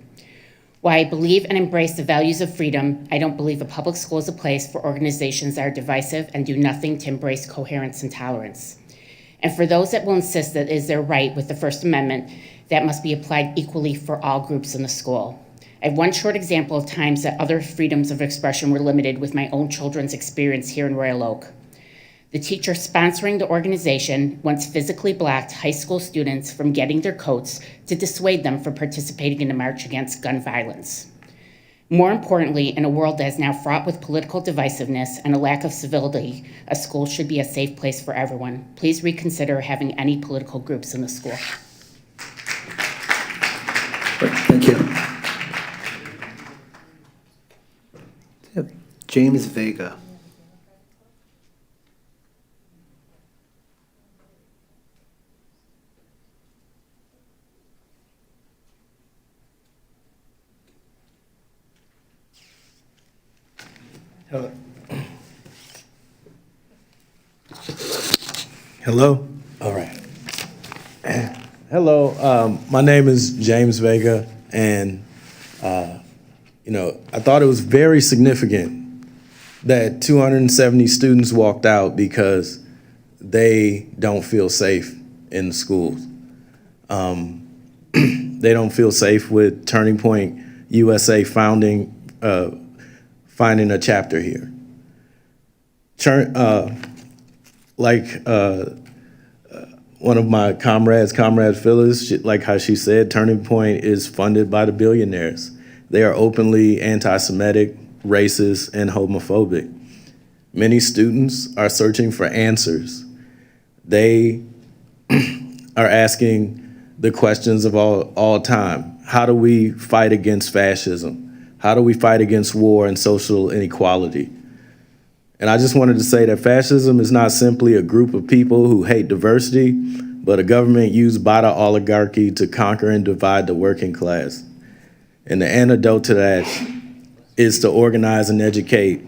While I believe and embrace the values of freedom, I don't believe a public school is a place for organizations that are divisive and do nothing to embrace coherence and tolerance. And for those that will insist that it is their right with the First Amendment, that must be applied equally for all groups in the school. I have one short example of times that other freedoms of expression were limited with my own children's experience here in Royal Oak. The teacher sponsoring the organization once physically blocked high school students from getting their coats to dissuade them from participating in the March Against Gun Violence. More importantly, in a world that is now fraught with political divisiveness and a lack of civility, a school should be a safe place for everyone. Please reconsider having any political groups in the school. Thank you. James Vega. Hello. Hello? All right. Hello, my name is James Vega, and, I thought it was very significant that 270 students walked out because they don't feel safe in the schools. They don't feel safe with Turning Point USA finding a chapter here. One of my comrades, Comrade Phyllis, like how she said, Turning Point is funded by the billionaires. They are openly anti-Semitic, racist, and homophobic. Many students are searching for answers. They are asking the questions of all time. How do we fight against fascism? How do we fight against war and social inequality? And I just wanted to say that fascism is not simply a group of people who hate diversity, but a government used by the oligarchy to conquer and divide the working class. And the antidote to that is to organize and educate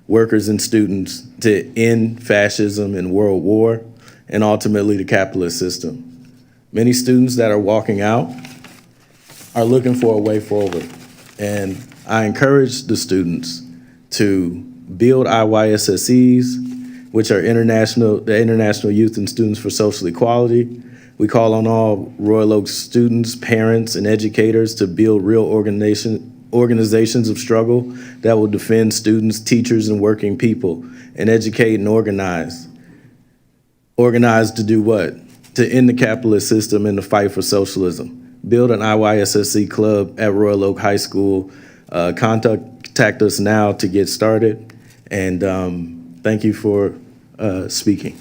workers and students to end fascism and world war, and ultimately the capitalist system. Many students that are walking out are looking for a way forward. And I encourage the students to build IYSSEs, which are the International Youth and Students for Social Equality. We call on all Royal Oak students, parents, and educators to build real organizations of struggle that will defend students, teachers, and working people, and educate and organize. Organize to do what? To end the capitalist system and to fight for socialism. Build an IYSSE club at Royal Oak High School. Contact us now to get started. And thank you for speaking.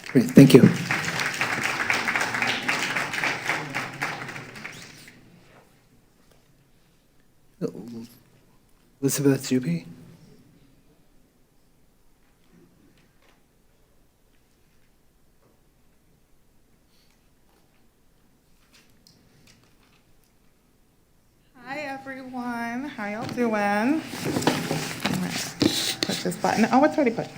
Great, thank you. Elizabeth Zuby? Hi, everyone. How y'all doing? Push this button. Oh, it's already pushed.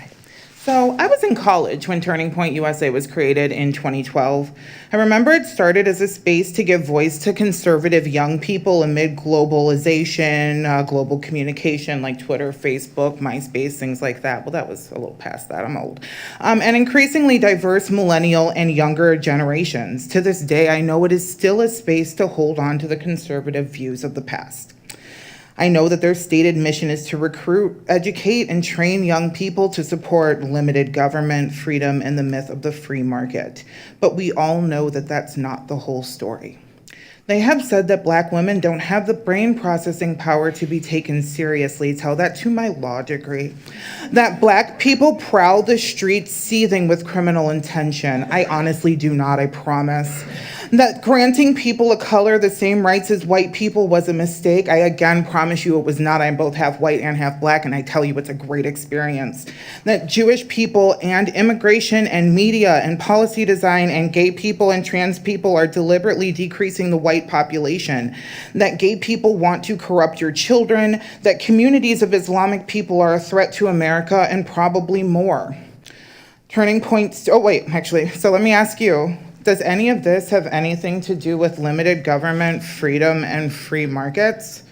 So I was in college when Turning Point USA was created in 2012. I remember it started as a space to give voice to conservative young people amid globalization, global communication like Twitter, Facebook, MySpace, things like that. Well, that was a little past that, I'm old. And increasingly diverse millennial and younger generations. To this day, I know it is still a space to hold on to the conservative views of the past. I know that their stated mission is to recruit, educate, and train young people to support limited government, freedom, and the myth of the free market. But we all know that that's not the whole story. They have said that Black women don't have the brain processing power to be taken seriously. Tell that to my law degree. That Black people prowl the streets seething with criminal intention. I honestly do not, I promise. That granting people of color the same rights as white people was a mistake. I again promise you it was not. I'm both half white and half black, and I tell you it's a great experience. That Jewish people and immigration and media and policy design and gay people and trans people are deliberately decreasing the white population. That gay people want to corrupt your children. That communities of Islamic people are a threat to America, and probably more. Turning points, oh wait, actually, so let me ask you, does any of this have anything to do with limited government, freedom, and free markets?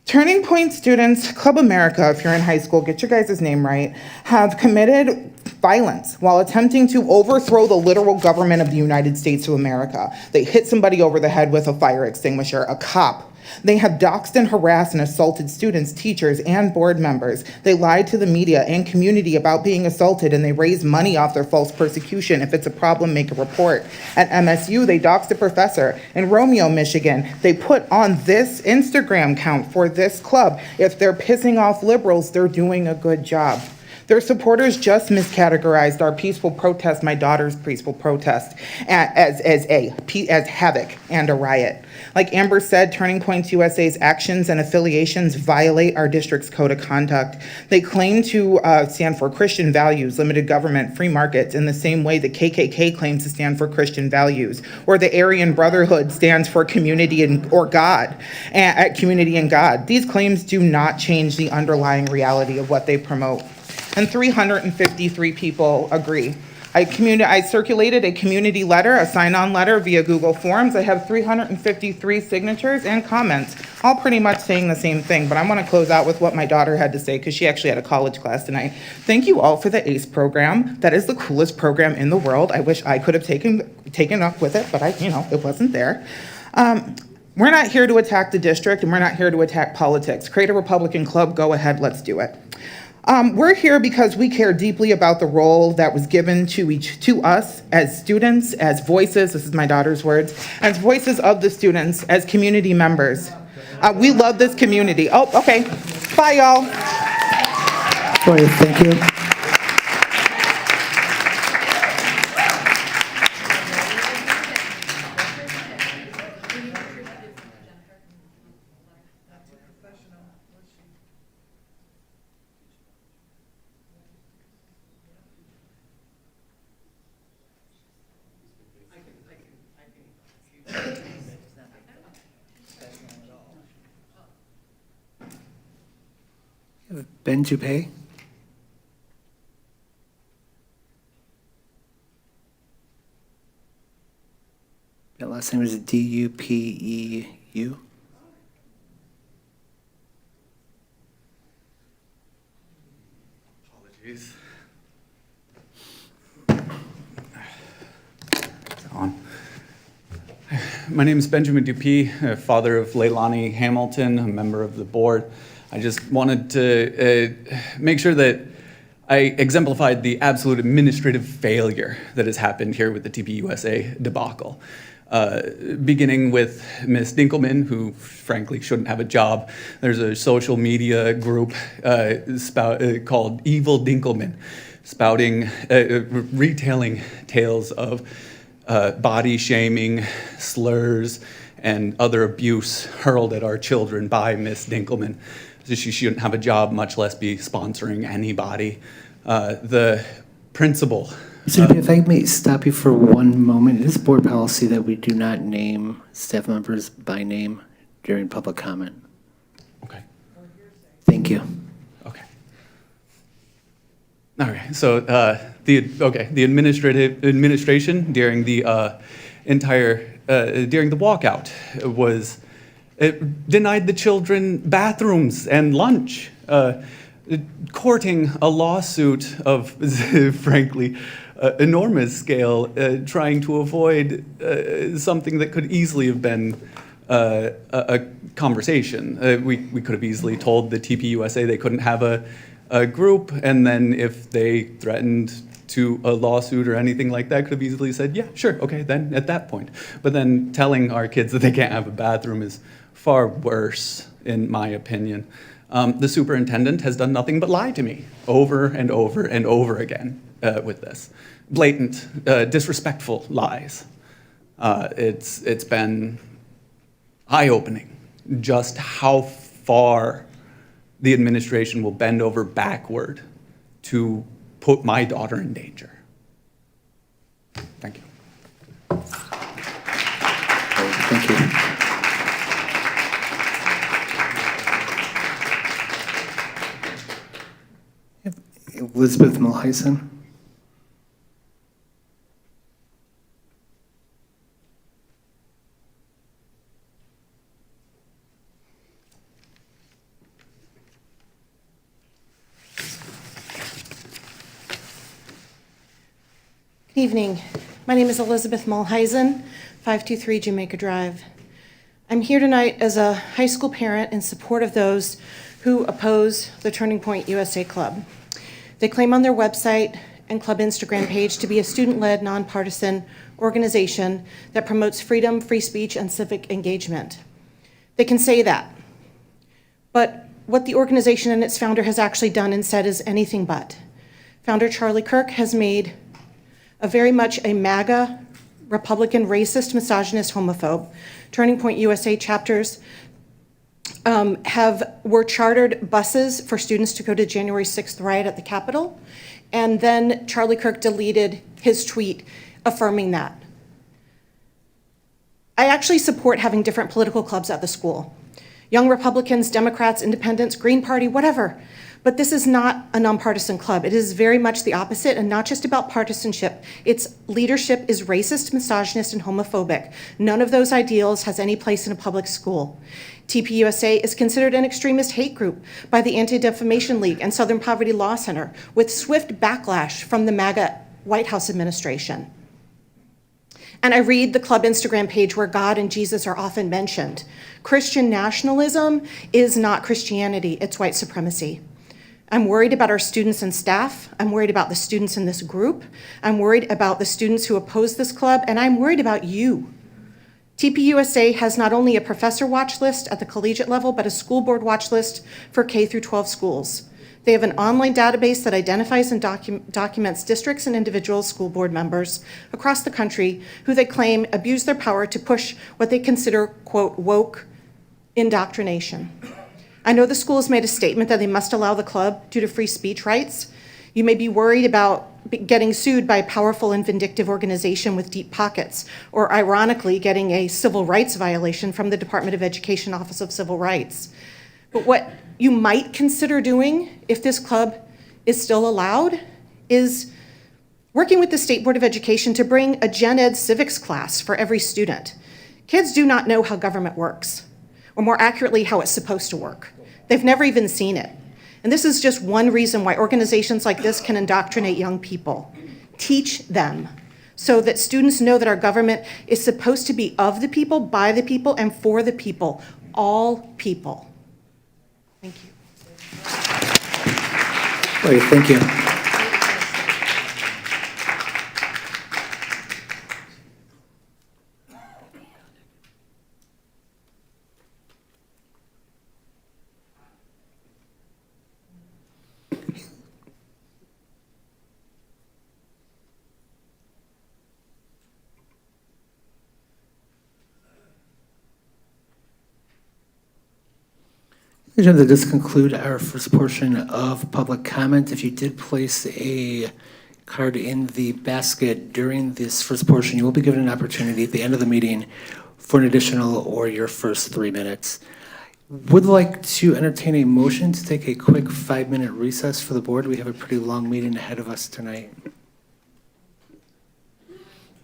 Turning Point students, Club America, if you're in high school, get your guys' name right, have committed violence while attempting to overthrow the literal government of the United States of America. They hit somebody over the head with a fire extinguisher, a cop. They have doxed and harassed and assaulted students, teachers, and board members. They lied to the media and community about being assaulted, and they raised money off their false persecution. If it's a problem, make a report. At MSU, they doxed a professor. In Romeo, Michigan, they put on this Instagram account for this club. If they're pissing off liberals, they're doing a good job. Their supporters just miscategorized our peaceful protest, my daughter's peaceful protest, as havoc and a riot. Like Amber said, Turning Point USA's actions and affiliations violate our district's code of conduct. They claim to stand for Christian values, limited government, free markets, in the same way the KKK claims to stand for Christian values, or the Aryan Brotherhood stands for community or God, community and God. These claims do not change the underlying reality of what they promote. And 353 people agree. I circulated a community letter, a sign-on letter via Google Forms. I have 353 signatures and comments, all pretty much saying the same thing. But I want to close out with what my daughter had to say, because she actually had a college class tonight. Thank you all for the ACE program. That is the coolest program in the world. I wish I could have taken up with it, but it wasn't there. We're not here to attack the district, and we're not here to attack politics. Create a Republican club, go ahead, let's do it. We're here because we care deeply about the role that was given to us as students, as voices, this is my daughter's words, as voices of the students, as community members. We love this community. Oh, okay. Bye, y'all. All right, thank you. Ben Dupay. That last name is D-U-P-E-U. Apologies. On. My name is Benjamin Dupee, father of Leilani Hamilton, a member of the board. I just wanted to make sure that I exemplified the absolute administrative failure that has happened here with the TPUSA debacle. Beginning with Ms. Dinkelman, who frankly shouldn't have a job. There's a social media group called Evil Dinkelman, retelling tales of body shaming, slurs, and other abuse hurled at our children by Ms. Dinkelman. She shouldn't have a job, much less be sponsoring anybody. The principal. Mr. Dupee, if I may stop you for one moment. It is board policy that we do not name staff members by name during public comment. Okay. Thank you. Okay. All right. So the administration during the during the walkout was. It denied the children bathrooms and lunch, courting a lawsuit of, frankly, enormous scale, trying to avoid something that could easily have been a conversation. We could have easily told the TPUSA they couldn't have a group, and then if they threatened to a lawsuit or anything like that, could have easily said, yeah, sure, okay, then at that point. But then telling our kids that they can't have a bathroom is far worse, in my opinion. The superintendent has done nothing but lie to me over and over and over again with this. Blatant, disrespectful lies. It's been eye-opening just how far the administration will bend over backward to put my daughter in danger. Thank you. Thank you. Elizabeth Mulhyson. Good evening. My name is Elizabeth Mulhysen, 523 Jamaica Drive. I'm here tonight as a high school parent in support of those who oppose the Turning Point USA Club. They claim on their website and club Instagram page to be a student-led, nonpartisan organization that promotes freedom, free speech, and civic engagement. They can say that, but what the organization and its founder has actually done and said is anything but. Founder Charlie Kirk has made a very much a MAGA, Republican, racist, misogynist, homophobe. Turning Point USA chapters were chartered buses for students to go to January 6th riot at the Capitol, and then Charlie Kirk deleted his tweet affirming that. I actually support having different political clubs at the school. Young Republicans, Democrats, Independents, Green Party, whatever. But this is not a nonpartisan club. It is very much the opposite, and not just about partisanship. Its leadership is racist, misogynist, and homophobic. None of those ideals has any place in a public school. TPUSA is considered an extremist hate group by the Anti-Defamation League and Southern Poverty Law Center, with swift backlash from the MAGA White House administration. And I read the club Instagram page where God and Jesus are often mentioned. Christian nationalism is not Christianity, it's white supremacy. I'm worried about our students and staff. I'm worried about the students in this group. I'm worried about the students who oppose this club, and I'm worried about you. TPUSA has not only a professor watch list at the collegiate level, but a school board watch list for K through 12 schools. They have an online database that identifies and documents districts and individual school board members across the country who they claim abuse their power to push what they consider, quote, woke indoctrination. I know the school has made a statement that they must allow the club due to free speech rights. You may be worried about getting sued by a powerful and vindictive organization with deep pockets, or ironically, getting a civil rights violation from the Department of Education Office of Civil Rights. But what you might consider doing, if this club is still allowed, is working with the State Board of Education to bring a gen ed civics class for every student. Kids do not know how government works, or more accurately, how it's supposed to work. They've never even seen it. And this is just one reason why organizations like this can indoctrinate young people. Teach them so that students know that our government is supposed to be of the people, by the people, and for the people, all people. Thank you. Great, thank you. That does conclude our first portion of public comment. If you did place a card in the basket during this first portion, you will be given an opportunity at the end of the meeting for an additional or your first 3 minutes. Would like to entertain a motion to take a quick 5-minute recess for the board. We have a pretty long meeting ahead of us tonight.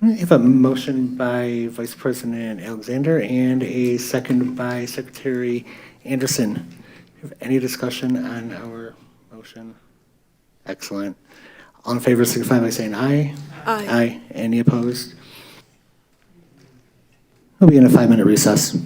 I have a motion by Vice President Alexander and a second by Secretary Anderson. Any discussion on our motion? Excellent. All in favor signify by saying aye. Aye. Aye. Any opposed? We'll be in a 5-minute recess.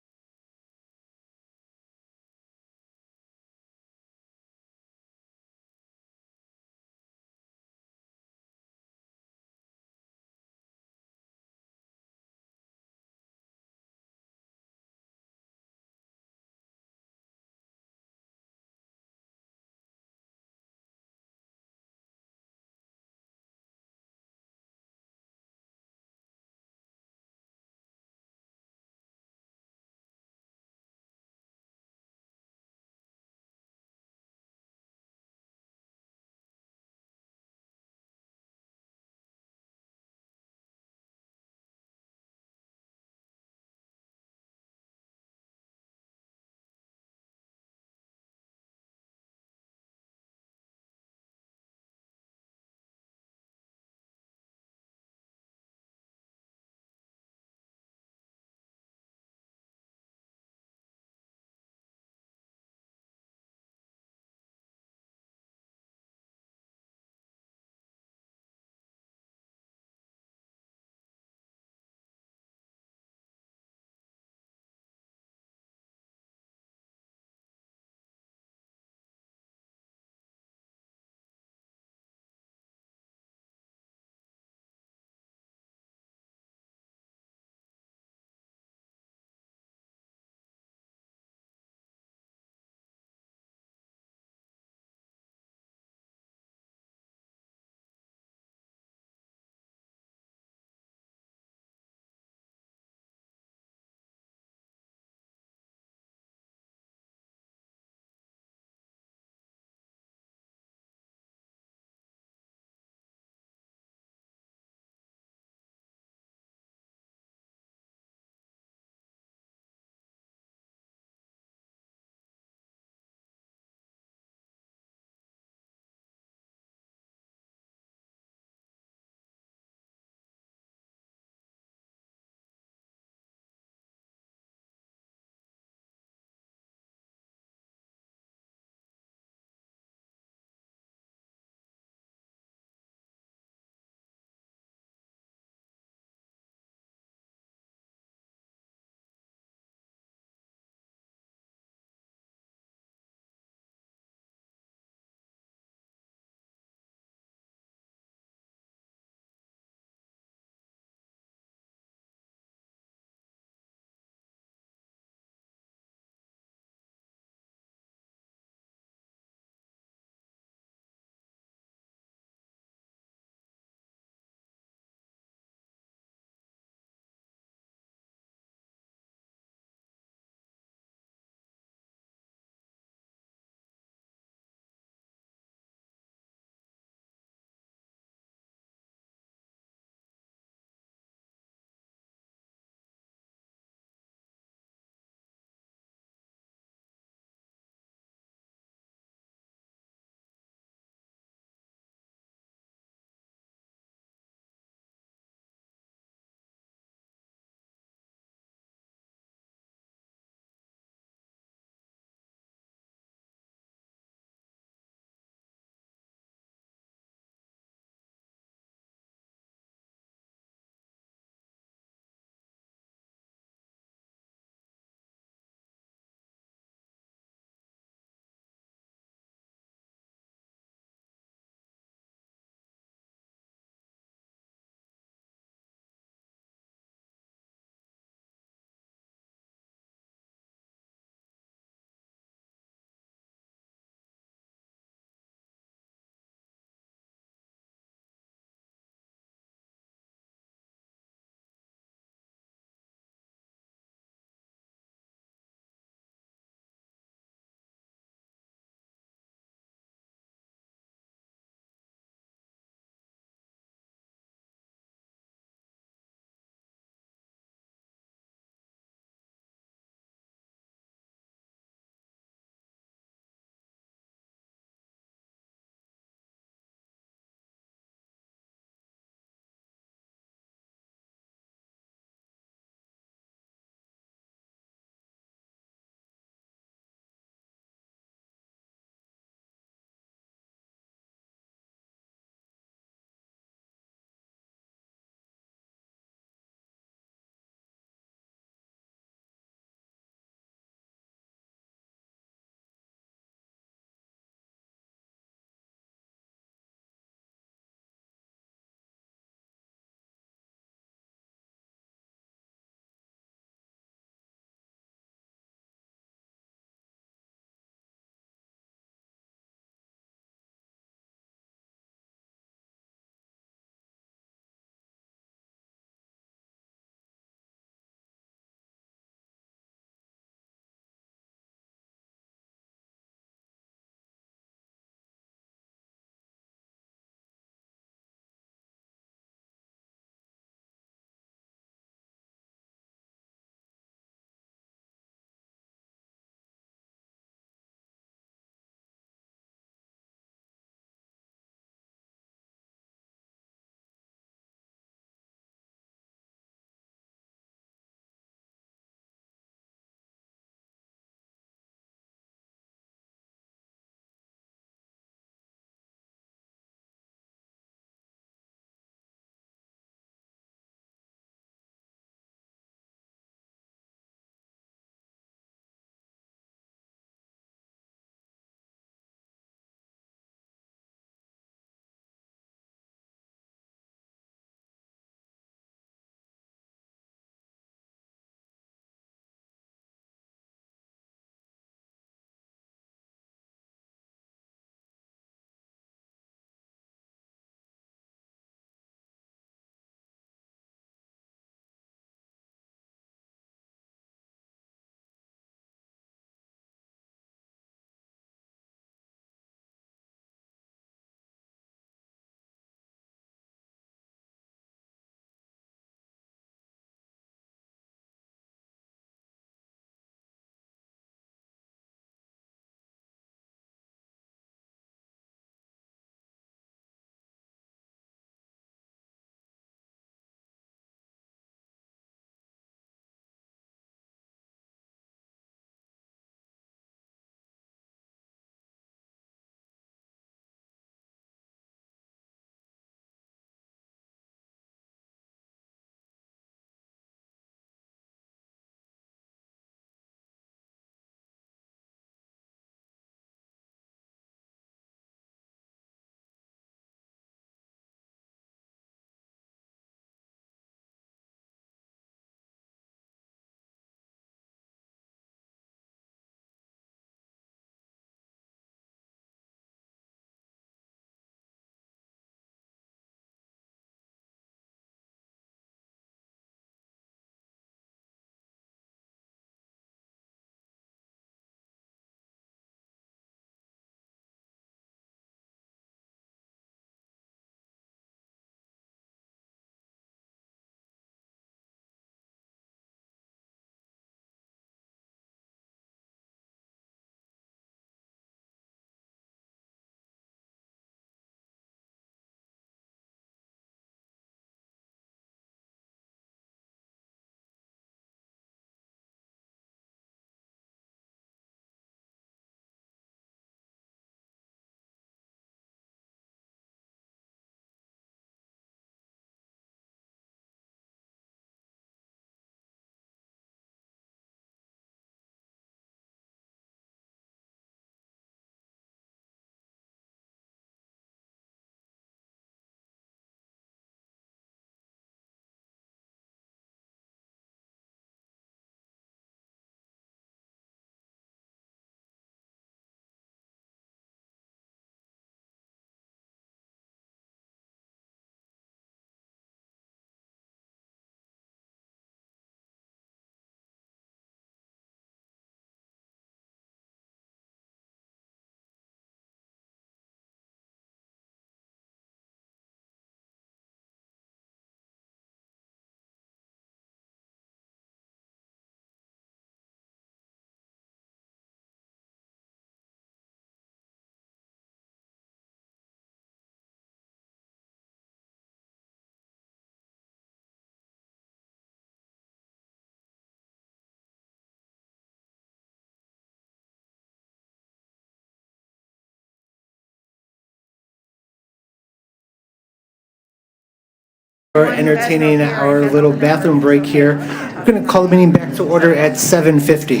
For entertaining our little bathroom break here. We're going to call the meeting back to order at 7:50.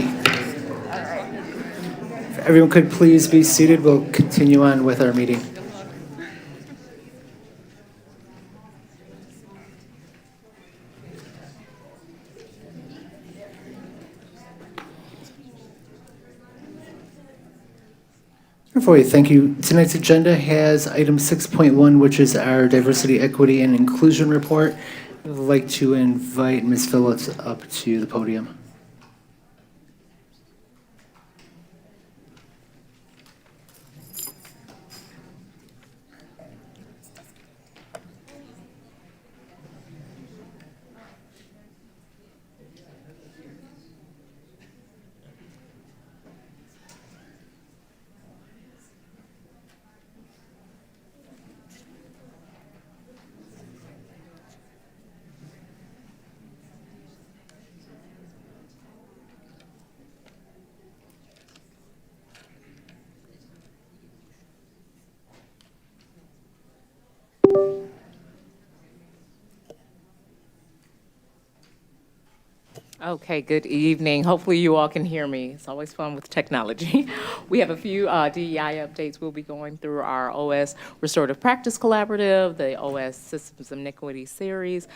If everyone could please be seated, we'll continue on with our meeting. Before thank you. Tonight's agenda has item 6.1, which is our diversity, equity, and inclusion report. I'd like to invite Ms. Phillips up to the podium. Okay, good evening. Hopefully you all can hear me. It's always fun with technology. We have a few DEI updates. We'll be going through our OS Restorative Practice Collaborative, the OS Systems of Inequity Series,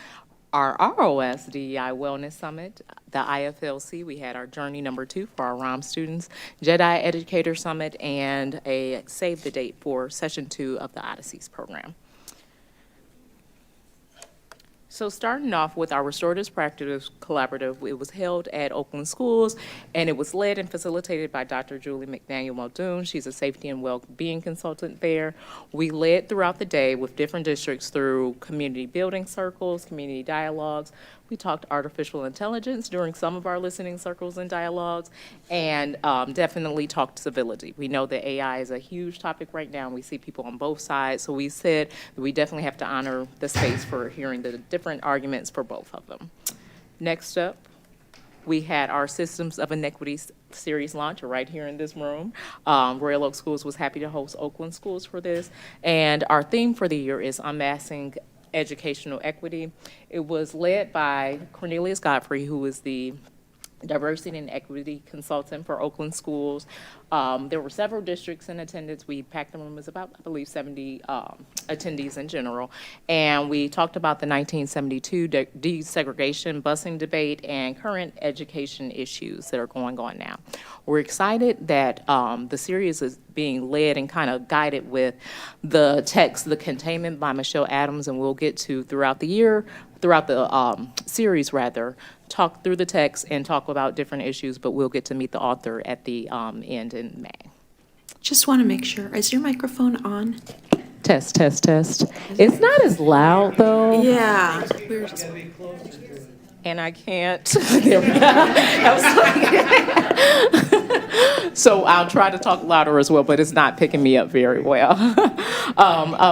our ROS DEI Wellness Summit, the IFLC. We had our Journey #2 for our ROM students, Jedi Educator Summit, and a save the date for Session 2 of the Odysseys program. So starting off with our Restorative Practice Collaborative, it was held at Oakland Schools, and it was led and facilitated by Dr. Julie McDaniel Muldoon. She's a safety and well-being consultant there. We led throughout the day with different districts through community building circles, community dialogues. We talked artificial intelligence during some of our listening circles and dialogues, and definitely talked civility. We know that AI is a huge topic right now, and we see people on both sides, so we said that we definitely have to honor the space for hearing the different arguments for both of them. Next up, we had our Systems of Inequity series launch right here in this room. Royal Oak Schools was happy to host Oakland Schools for this, and our theme for the year is Unmasking Educational Equity. It was led by Cornelius Godfrey, who is the Diversity and Equity Consultant for Oakland Schools. There were several districts in attendance. We packed the room. It was about, I believe, 70 attendees in general. And we talked about the 1972 desegregation busing debate and current education issues that are going on now. We're excited that the series is being led and kind of guided with the text, The Containment by Michelle Adams, and we'll get to throughout the series rather, talk through the text and talk about different issues, but we'll get to meet the author at the end in May. Just want to make sure, is your microphone on? Test, test, test. It's not as loud though. Yeah. And I can't. There we go. So I'll try to talk louder as well, but it's not picking me up very well.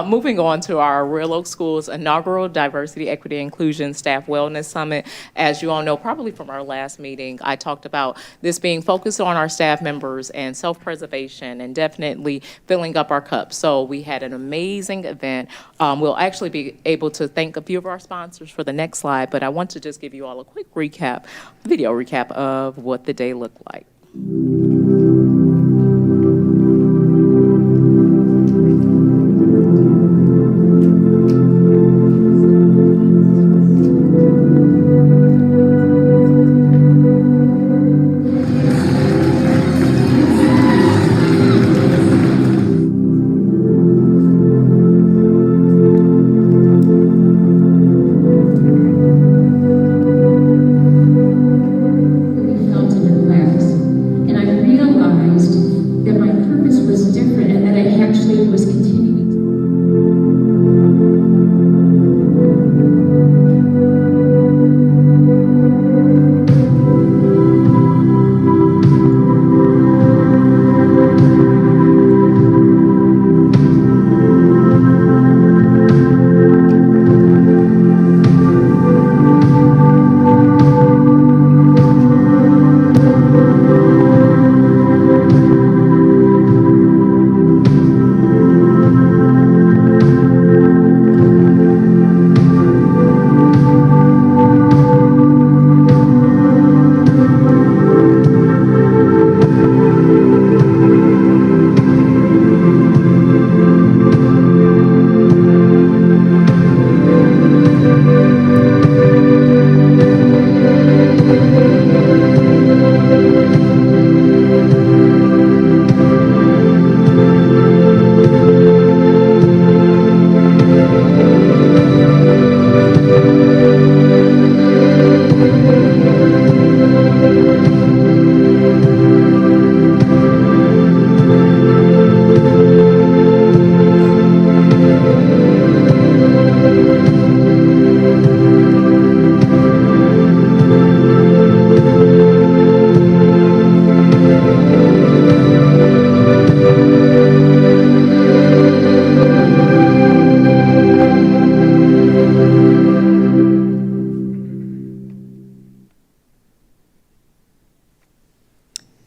Moving on to our Royal Oak Schools inaugural Diversity, Equity, Inclusion Staff Wellness Summit. As you all know, probably from our last meeting, I talked about this being focused on our staff members and self-preservation and definitely filling up our cups. So we had an amazing event. We'll actually be able to thank a few of our sponsors for the next slide, but I want to just give you all a quick recap, video recap of what the day looked like.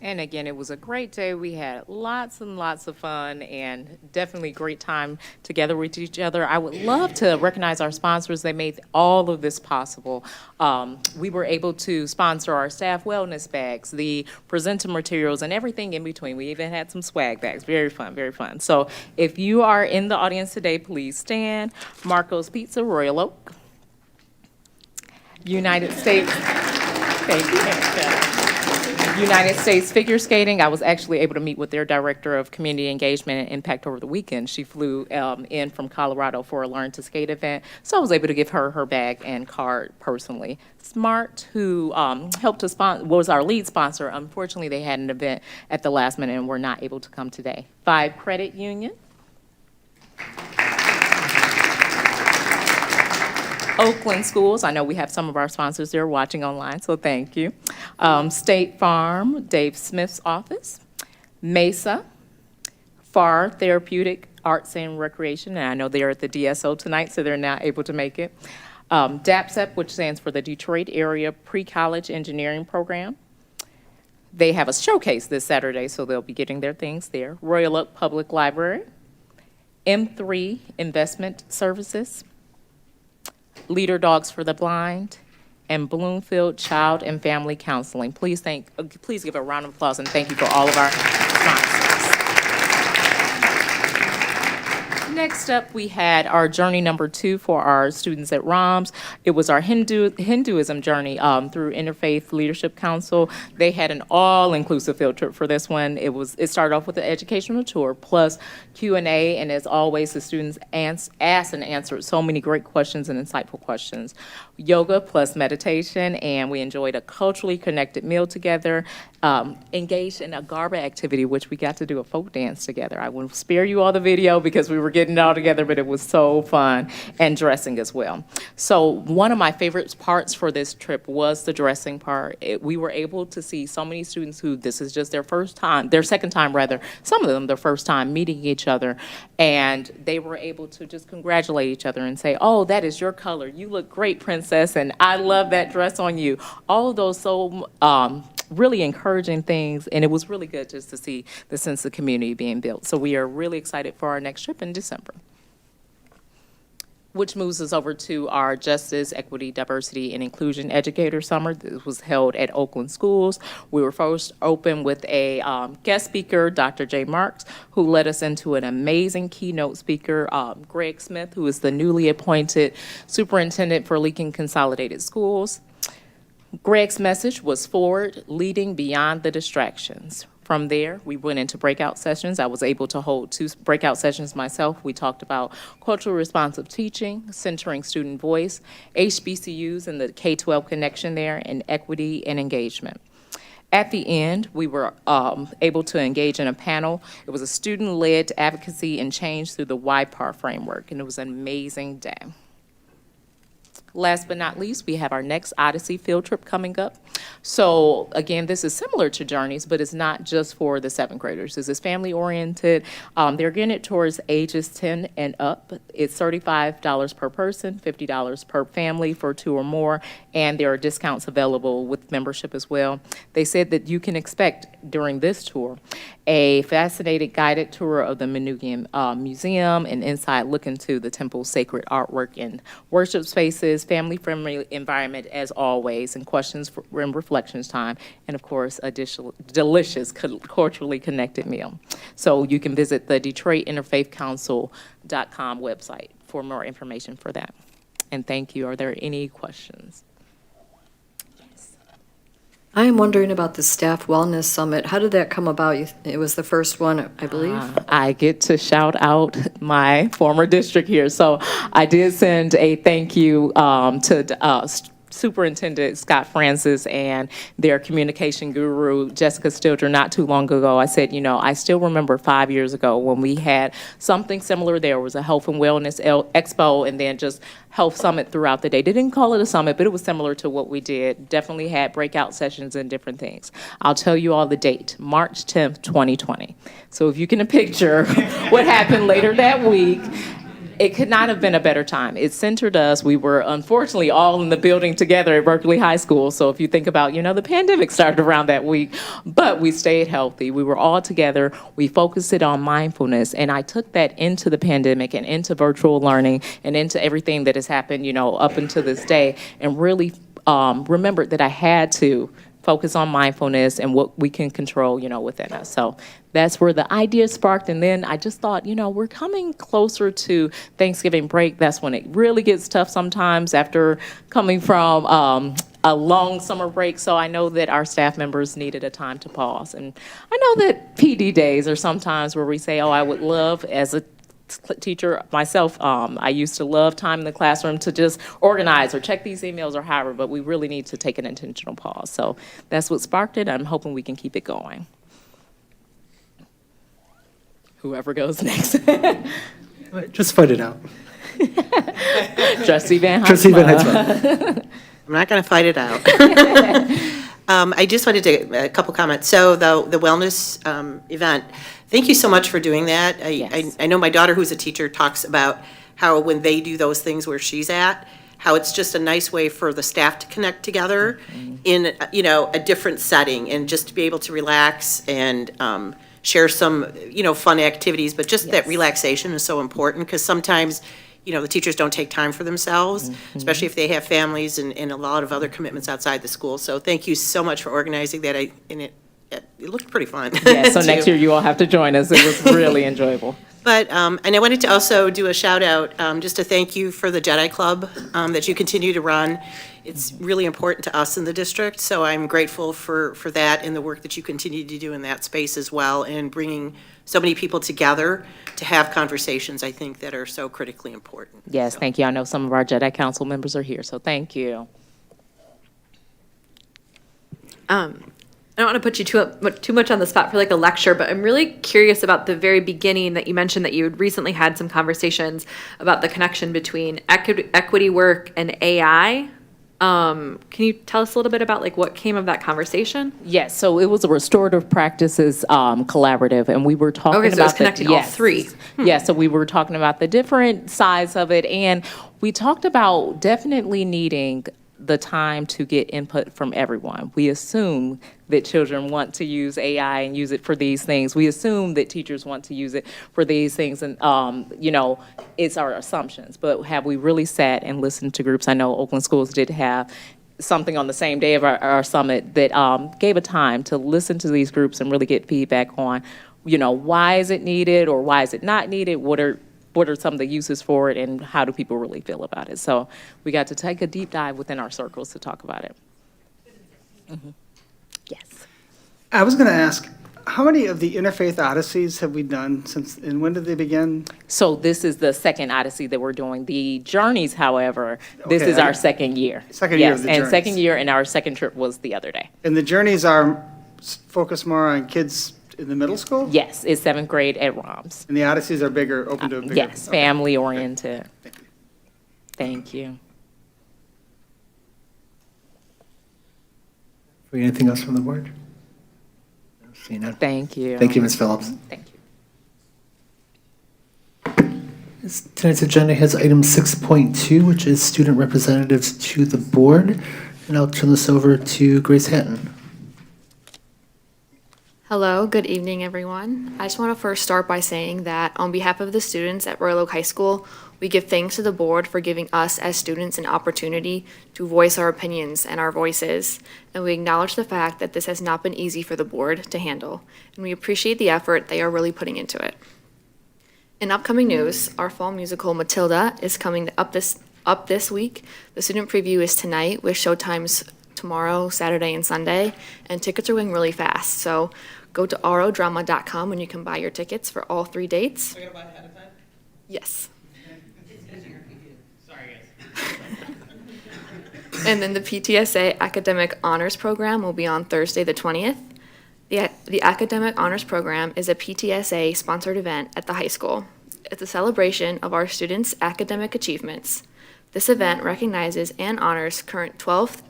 And again, it was a great day. We had lots and lots of fun and definitely great time together with each other. I would love to recognize our sponsors. They made all of this possible. We were able to sponsor our staff wellness bags, the presenter materials, and everything in between. We even had some swag bags. Very fun, very fun. So if you are in the audience today, please stand. Marco's Pizza, Royal Oak. United States. Thank you. United States Figure Skating. I was actually able to meet with their Director of Community Engagement and Impact over the weekend. She flew in from Colorado for a Learn to Skate event, so I was able to give her her bag and card personally. Smart, who helped to sponsor, was our lead sponsor. Unfortunately, they had an event at the last minute and were not able to come today. 5 Credit Union. Oakland Schools, I know we have some of our sponsors there watching online, so thank you. State Farm, Dave Smith's office. Mesa, FAR Therapeutic Arts and Recreation, and I know they're at the DSO tonight, so they're not able to make it. DAPSEP, which stands for the Detroit Area Pre-College Engineering Program. They have a showcase this Saturday, so they'll be getting their things there. Royal Oak Public Library. M3 Investment Services. Leader Dogs for the Blind, and Bloomfield Child and Family Counseling. Please give a round of applause and thank you for all of our sponsors. Next up, we had our journey number 2 for our students at ROMS. It was our Hinduism journey through Interfaith Leadership Council. They had an all-inclusive field trip for this one. It started off with an educational tour plus Q&A, and as always, the students asked and answered so many great questions and insightful questions. Yoga plus meditation, and we enjoyed a culturally connected meal together, engaged in a Garba activity, which we got to do a folk dance together. I will spare you all the video because we were getting it all together, but it was so fun, and dressing as well. So one of my favorite parts for this trip was the dressing part. We were able to see so many students who this is just their second time rather, some of them their first time meeting each other, and they were able to just congratulate each other and say, oh, that is your color. You look great, princess, and I love that dress on you. All of those really encouraging things, and it was really good just to see the sense of community being built. So we are really excited for our next trip in December. Which moves us over to our Justice, Equity, Diversity, and Inclusion Educator Summer. This was held at Oakland Schools. We were first open with a guest speaker, Dr. J. Marks, who led us into an amazing keynote speaker, Greg Smith, who is the newly appointed Superintendent for Lincoln Consolidated Schools. Greg's message was forward, leading beyond the distractions. From there, we went into breakout sessions. I was able to hold 2 breakout sessions myself. We talked about culturally responsive teaching, centering student voice, HBCUs and the K-12 connection there, and equity and engagement. At the end, we were able to engage in a panel. It was a student-led advocacy and change through the YPAR framework, and it was an amazing day. Last but not least, we have our next Odyssey field trip coming up. So again, this is similar to Journeys, but it's not just for the 7th graders. This is family oriented. They're getting it towards ages 10 and up. It's $35 per person, $50 per family for 2 or more, and there are discounts available with membership as well. They said that you can expect during this tour a fascinating guided tour of the Menugian Museum, an inside look into the temple's sacred artwork and worship spaces, family-friendly environment as always, and questions and reflections time, and of course, a delicious, culturally connected meal. So you can visit the DetroitInterfaithCouncil.com website for more information for that. And thank you. Are there any questions? I am wondering about the Staff Wellness Summit. How did that come about? It was the first one, I believe. I get to shout out my former district here. So I did send a thank you to Superintendent Scott Francis and their communication guru, Jessica Stilger, not too long ago. I said, you know, I still remember 5 years ago when we had something similar. There was a health and wellness expo and then just health summit throughout the day. They didn't call it a summit, but it was similar to what we did. Definitely had breakout sessions and different things. I'll tell you all the date, March 10th, 2020. So if you can picture what happened later that week, It could not have been a better time. It centered us. We were unfortunately all in the building together at Berkeley High School. So if you think about, the pandemic started around that week, but we stayed healthy. We were all together. We focused it on mindfulness. And I took that into the pandemic and into virtual learning and into everything that has happened, up until this day, and really remembered that I had to focus on mindfulness and what we can control, within us. So that's where the idea sparked. And then I just thought, we're coming closer to Thanksgiving break. That's when it really gets tough sometimes after coming from a long summer break. So I know that our staff members needed a time to pause. And I know that PD days are sometimes where we say, I would love, as a teacher myself, I used to love time in the classroom to just organize or check these emails or however, but we really need to take an intentional pause. So that's what sparked it. I'm hoping we can keep it going. Whoever goes next. Just fight it out. Trustee Van Heinsma. Trustee Van Heinsma. I'm not going to fight it out. I just wanted to, a couple comments. So the wellness event, thank you so much for doing that. I know my daughter, who's a teacher, talks about how when they do those things where she's at, how it's just a nice way for the staff to connect together in, a different setting, and just to be able to relax and share some, fun activities. But just that relaxation is so important, because sometimes, the teachers don't take time for themselves, especially if they have families and a lot of other commitments outside the school. So thank you so much for organizing that. It looked pretty fun. Yeah, so next year you all have to join us. It was really enjoyable. But, and I wanted to also do a shout out, just to thank you for the Jedi Club that you continue to run. It's really important to us in the district, so I'm grateful for that and the work that you continue to do in that space as well, and bringing so many people together to have conversations, I think, that are so critically important. Yes, thank you. I know some of our Jedi Council members are here, so thank you. I don't want to put you too much on the spot for like a lecture, but I'm really curious about the very beginning that you mentioned that you had recently had some conversations about the connection between equity work and AI. Can you tell us a little bit about like what came of that conversation? Yes, so it was a restorative practices collaborative, and we were talking Okay, so about it's connecting all three. Yes, so we were talking about the different sides of it, and we talked about definitely needing the time to get input from everyone. We assume that children want to use AI and use it for these things. We assume that teachers want to use it for these things, and it's our assumptions. But have we really sat and listened to groups? I know Oakland Schools did have something on the same day of our summit that gave a time to listen to these groups and really get feedback on, why is it needed or why is it not needed? What are some of the uses for it, and how do people really feel about it? So we got to take a deep dive within our circles to talk about it. Yes. I was going to ask, how many of the Interfaith Odysseys have we done since, and when did they begin? So this is the second Odyssey that we're doing. The Journeys, however, this is our second year. Second year of the and Journeys. second year, and our second trip was the other day. And the Journeys are focused more on kids in the middle school? Yes, it's 7th grade at ROMS. And the Odysseys are bigger, open to a bigger? Yes, family oriented. Thank you. Anything else from the board? No, seeing none. Thank you. Thank you, Ms. Phillips. Thank you. Tonight's agenda has item 6.2, which is student representatives to the board. And I'll turn this over to Grace Hatton. Hello, good evening, everyone. I just want to first start by saying that on behalf of the students at Royal Oak High School, we give thanks to the board for giving us as students an opportunity to voice our opinions and our voices, and we acknowledge the fact that this has not been easy for the board to handle, and we appreciate the effort they are really putting into it. In upcoming news, our fall musical Matilda is coming up this week. The student preview is tonight with showtimes tomorrow, Saturday, and Sunday, and tickets are going really fast, so go to rodrama.com and you can buy your tickets for all 3 dates. Are you gonna buy ahead of time? Yes. Sorry, guys. And then the PTSA Academic Honors Program will be on Thursday, the 20th. The Academic Honors Program is a PTSA-sponsored event at the high school. It's a celebration of our students' academic achievements. This event recognizes and honors current 10th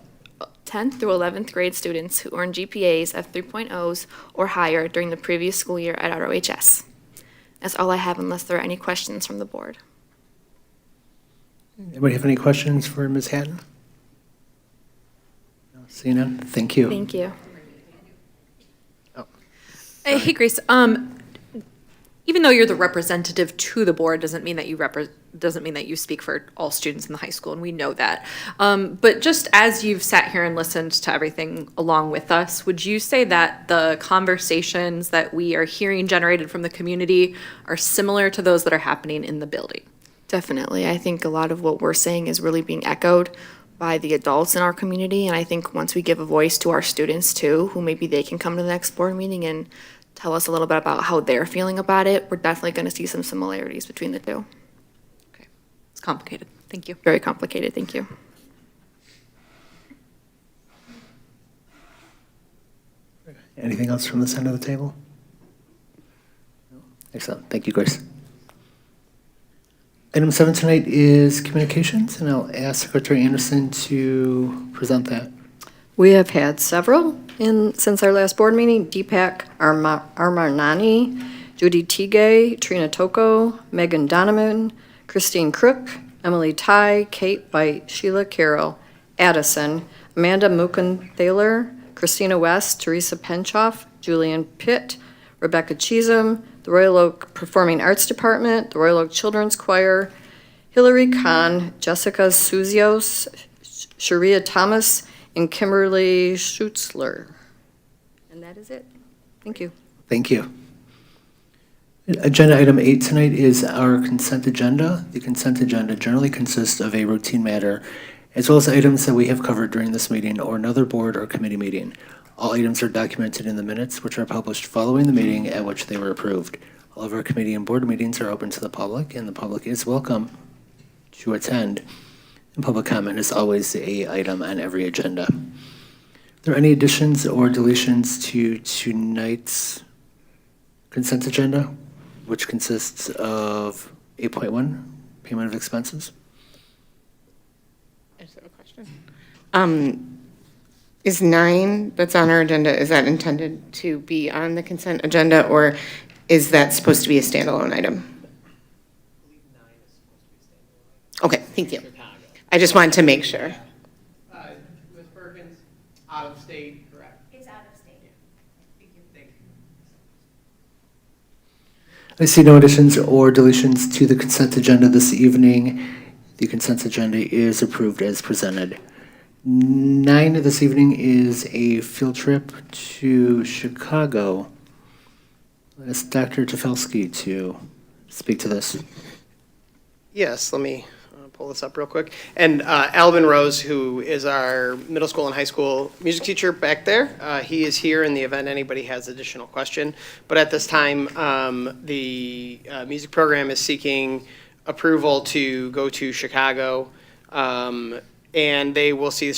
through 11th grade students who earned GPAs of 3.0s or higher during the previous school year at ROHS. That's all I have unless there are any questions from the board. Anybody have any questions for Ms. Hatton? No, seeing none, thank you. Thank you. Hey, Grace, even though you're the representative to the board, doesn't mean that you speak for all students in the high school, and we know that. But just as you've sat here and listened to everything along with us, would you say that the conversations that we are hearing generated from the community are similar to those that are happening in the building? Definitely. I think a lot of what we're saying is really being echoed by the adults in our community. And I think once we give a voice to our students too, who maybe they can come to the next board meeting and tell us a little bit about how they're feeling about it, we're definitely going to see some similarities between the two. It's complicated. Thank you. Very complicated. Thank you. Anything else from this end of the table? No? Excellent. Thank you, Grace. Item 7 tonight is communications, and I'll ask Secretary Anderson to present that. We have had several since our last board meeting. Deepak Armanani, Judy Tigay, Trina Toko, Megan Donovan, Christine Crook, Emily Ty, Kate Bite, Sheila Carroll, Addison, Amanda Mukin-Thaler, Christina West, Teresa Penchoff, Julian Pitt, Rebecca Cheesem, the Royal Oak Performing Arts Department, the Royal Oak Children's Choir, Hillary Kahn, Jessica Suzios, Sharia Thomas, and Kimberly Schutzler. And that is it. Thank you. Thank you. Agenda item 8 tonight is our consent agenda. The consent agenda generally consists of a routine matter, as well as items that we have covered during this meeting or another board or committee meeting. All items are documented in the minutes, which are published following the meeting at which they were approved. All of our committee and board meetings are open to the public, and the public is welcome to attend. And public comment is always an item on every agenda. Are there any additions or deletions to tonight's consent agenda, which consists of 8.1, payment of expenses? I just have a question. Is 9 that's on our agenda, is that intended to be on the consent agenda, or is that supposed to be a standalone item? Okay, thank you. I just wanted to make sure. Ms. Perkins, out of state, correct? It's out of state. Thank you. I see no additions or deletions to the consent agenda this evening. The consent agenda is approved as presented. 9 this evening is a field trip to Chicago. I'll ask Dr. Tefelsky to speak to this. Yes, let me pull this up real quick. And Alvin Rose, who is our middle school and high school music teacher back there, he is here in the event anybody has additional question. But at this time, the music program is seeking approval to go to Chicago, and they will see the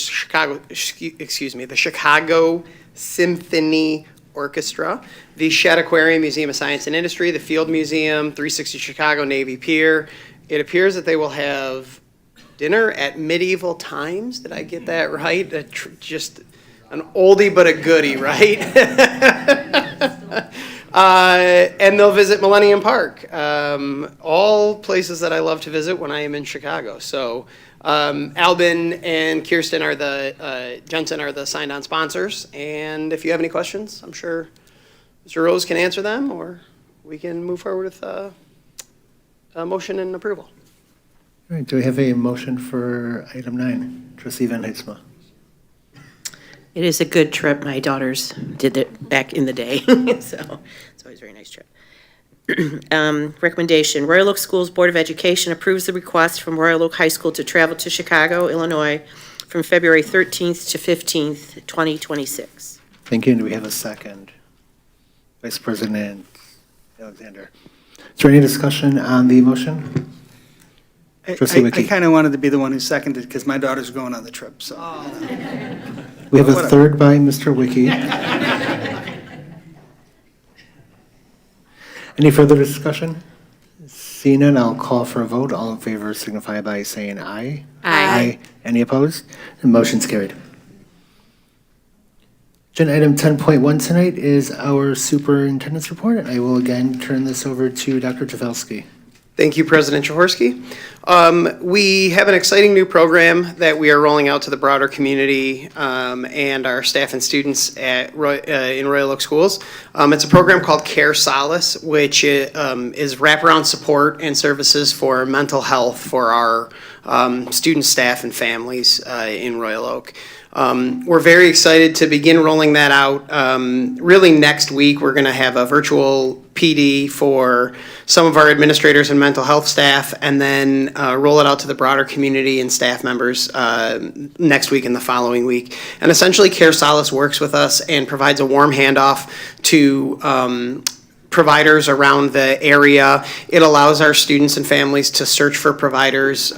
Chicago Symphony Orchestra, the Shedd Aquarium Museum of Science and Industry, the Field Museum, 360 Chicago Navy Pier. It appears that they will have dinner at medieval times. Did I get that right? Just an oldie but a goodie, right? And they'll visit Millennium Park. All places that I love to visit when I am in Chicago. So Albin and Kirsten are Jensen are the signed-on sponsors. And if you have any questions, I'm sure Mr. Rose can answer them, or we can move forward with a motion and approval. All right, do we have a motion for item 9? Trustee Van Heidsma. It is a good trip. My daughters did it back in the day, so it's always a very nice trip. Recommendation, Royal Oak Schools Board of Education approves the request from Royal Oak High School to travel to Chicago, Illinois from February 13th to 15th, 2026. Thank you, and do we have a second? Vice President Alexander. Is there any discussion on the motion? Trustee I Wiki. kind of wanted to be the one who seconded because my daughter's going on the trip, so. We have a third by Mr. Wiki. Any further discussion? Seeing none, I'll call for a vote. All in favor signify by saying aye. Aye. Any opposed? The motion's carried. Agenda item 10.1 tonight is our superintendent's report, and I will again turn this over to Dr. Tefelsky. Thank you, President Jaworski. We have an exciting new program that we are rolling out to the broader community and our staff and students at in Royal Oak Schools. It's a program called Care Solace, which is wraparound support and services for mental health for our students, staff, and families in Royal Oak. We're very excited to begin rolling that out. Really next week, we're going to have a virtual PD for some of our administrators and mental health staff, and then roll it out to the broader community and staff members next week and the following week. And essentially, Care Solace works with us and provides a warm handoff to providers around the area. It allows our students and families to search for providers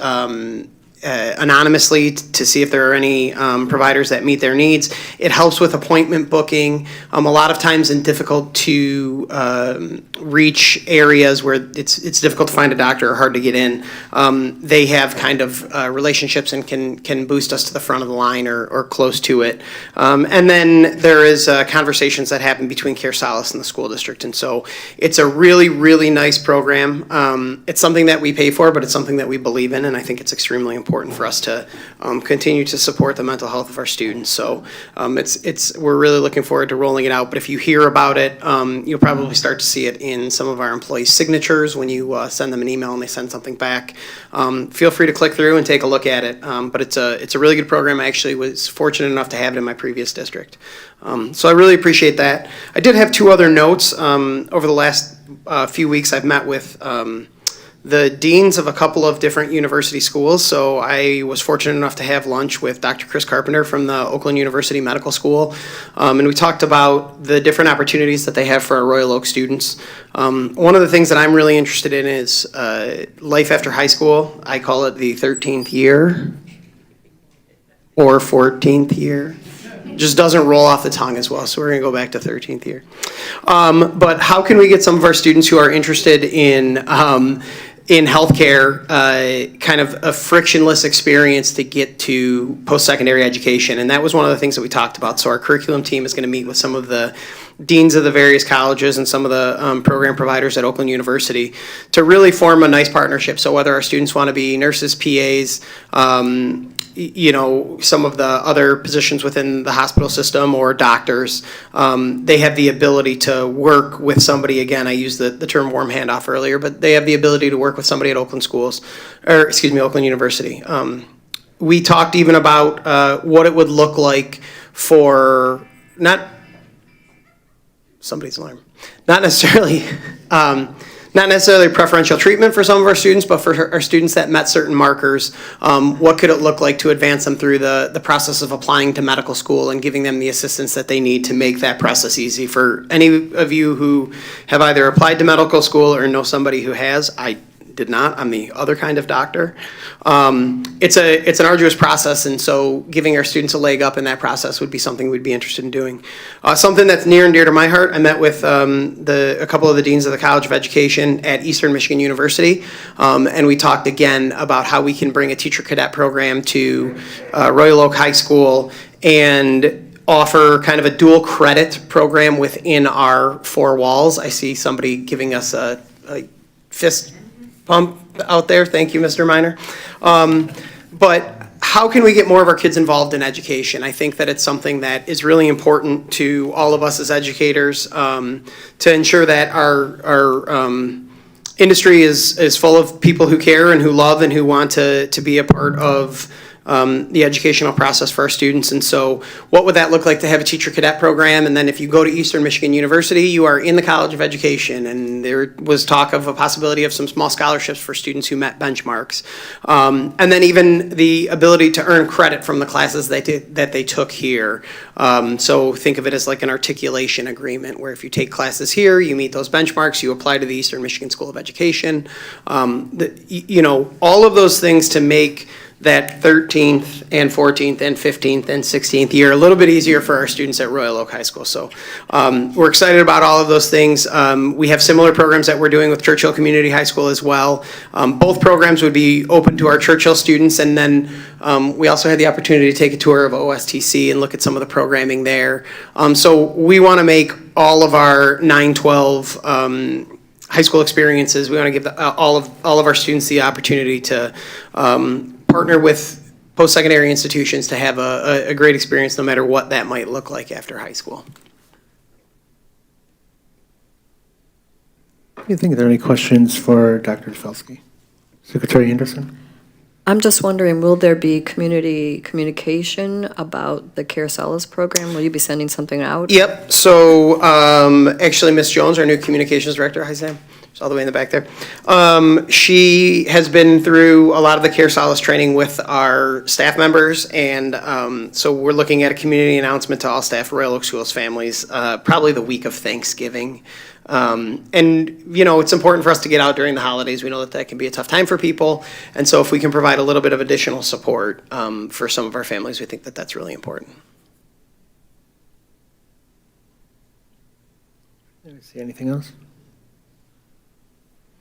anonymously to see if there are any providers that meet their needs. It helps with appointment booking. A lot of times in difficult to reach areas where it's difficult to find a doctor or hard to get in, they have kind of relationships and can boost us to the front of the line or close to it. And then there is conversations that happen between Care Solace and the school district. And so it's a really, really nice program. It's something that we pay for, but it's something that we believe in, and I think it's extremely important for us to continue to support the mental health of our students. So we're really looking forward to rolling it out. But if you hear about it, you'll probably start to see it in some of our employees' signatures when you send them an email and they send something back. Feel free to click through and take a look at it. But it's a really good program. I actually was fortunate enough to have it in my previous district. So I really appreciate that. I did have two other notes. Over the last few weeks, I've met with the deans of a couple of different university schools. So I was fortunate enough to have lunch with Dr. Chris Carpenter from the Oakland University Medical School. And we talked about the different opportunities that they have for our Royal Oak students. One of the things that I'm really interested in is life after high school. I call it the 13th year or 14th year. Just doesn't roll off the tongue as well, so we're going to go back to 13th year. But how can we get some of our students who are interested in healthcare, kind of a frictionless experience to get to post-secondary education? And that was one of the things that we talked about. So our curriculum team is going to meet with some of the deans of the various colleges and some of the program providers at Oakland University to really form a nice partnership. So whether our students want to be nurses, PAs, some of the other positions within the hospital system or doctors, they have the ability to work with somebody. Again, I used the term warm handoff earlier, but they have the ability to work with somebody at Oakland Oakland University. We talked even about what it would look like for not necessarily preferential treatment for some of our students, but for our students that met certain markers, what could it look like to advance them through the process of applying to medical school and giving them the assistance that they need to make that process easy. For any of you who have either applied to medical school or know somebody who has, I did not. I'm the other kind of doctor. It's an arduous process, and so giving our students a leg up in that process would be something we'd be interested in doing. Something that's near and dear to my heart, I met with a couple of the deans of the College of Education at Eastern Michigan University, and we talked again about how we can bring a teacher cadet program to Royal Oak High School and offer kind of a dual credit program within our four walls. I see somebody giving us a fist pump out there. Thank you, Mr. Miner. But how can we get more of our kids involved in education? I think that it's something that is really important to all of us as educators to ensure that our industry is full of people who care and who love and who want to be a part of the educational process for our students. And so what would that look like to have a teacher cadet program? And then if you go to Eastern Michigan University, you are in the College of Education, and there was talk of a possibility of some small scholarships for students who met benchmarks. And then even the ability to earn credit from the classes that they took here. So think of it as like an articulation agreement, where if you take classes here, you meet those benchmarks, you apply to the Eastern Michigan School of Education. All of those things to make that 13th and 14th and 15th and 16th year a little bit easier for our students at Royal Oak High School. So we're excited about all of those things. We have similar programs that we're doing with Churchill Community High School as well. Both programs would be open to our Churchill students, and then we also had the opportunity to take a tour of OSTC and look at some of the programming there. So we want to make all of our 9-12 high school experiences. We want to give all of our students the opportunity to partner with post-secondary institutions to have a great experience, no matter what that might look like after high school. I think, are there any questions for Dr. Tufelsky? Secretary Anderson? I'm just wondering, will there be community communication about the Carousels program? Will you be sending something out? Yep, so actually Ms. Jones, our new communications director, hi Sam, she's all the way in the back there. She has been through a lot of the Care Solace training with our staff members, and so we're looking at a community announcement to all staff of Royal Oak Schools families, probably the week of Thanksgiving. And, you know, it's important for us to get out during the holidays. We know that that can be a tough time for people. And so if we can provide a little bit of additional support for some of our families, we think that that's really important. See anything else?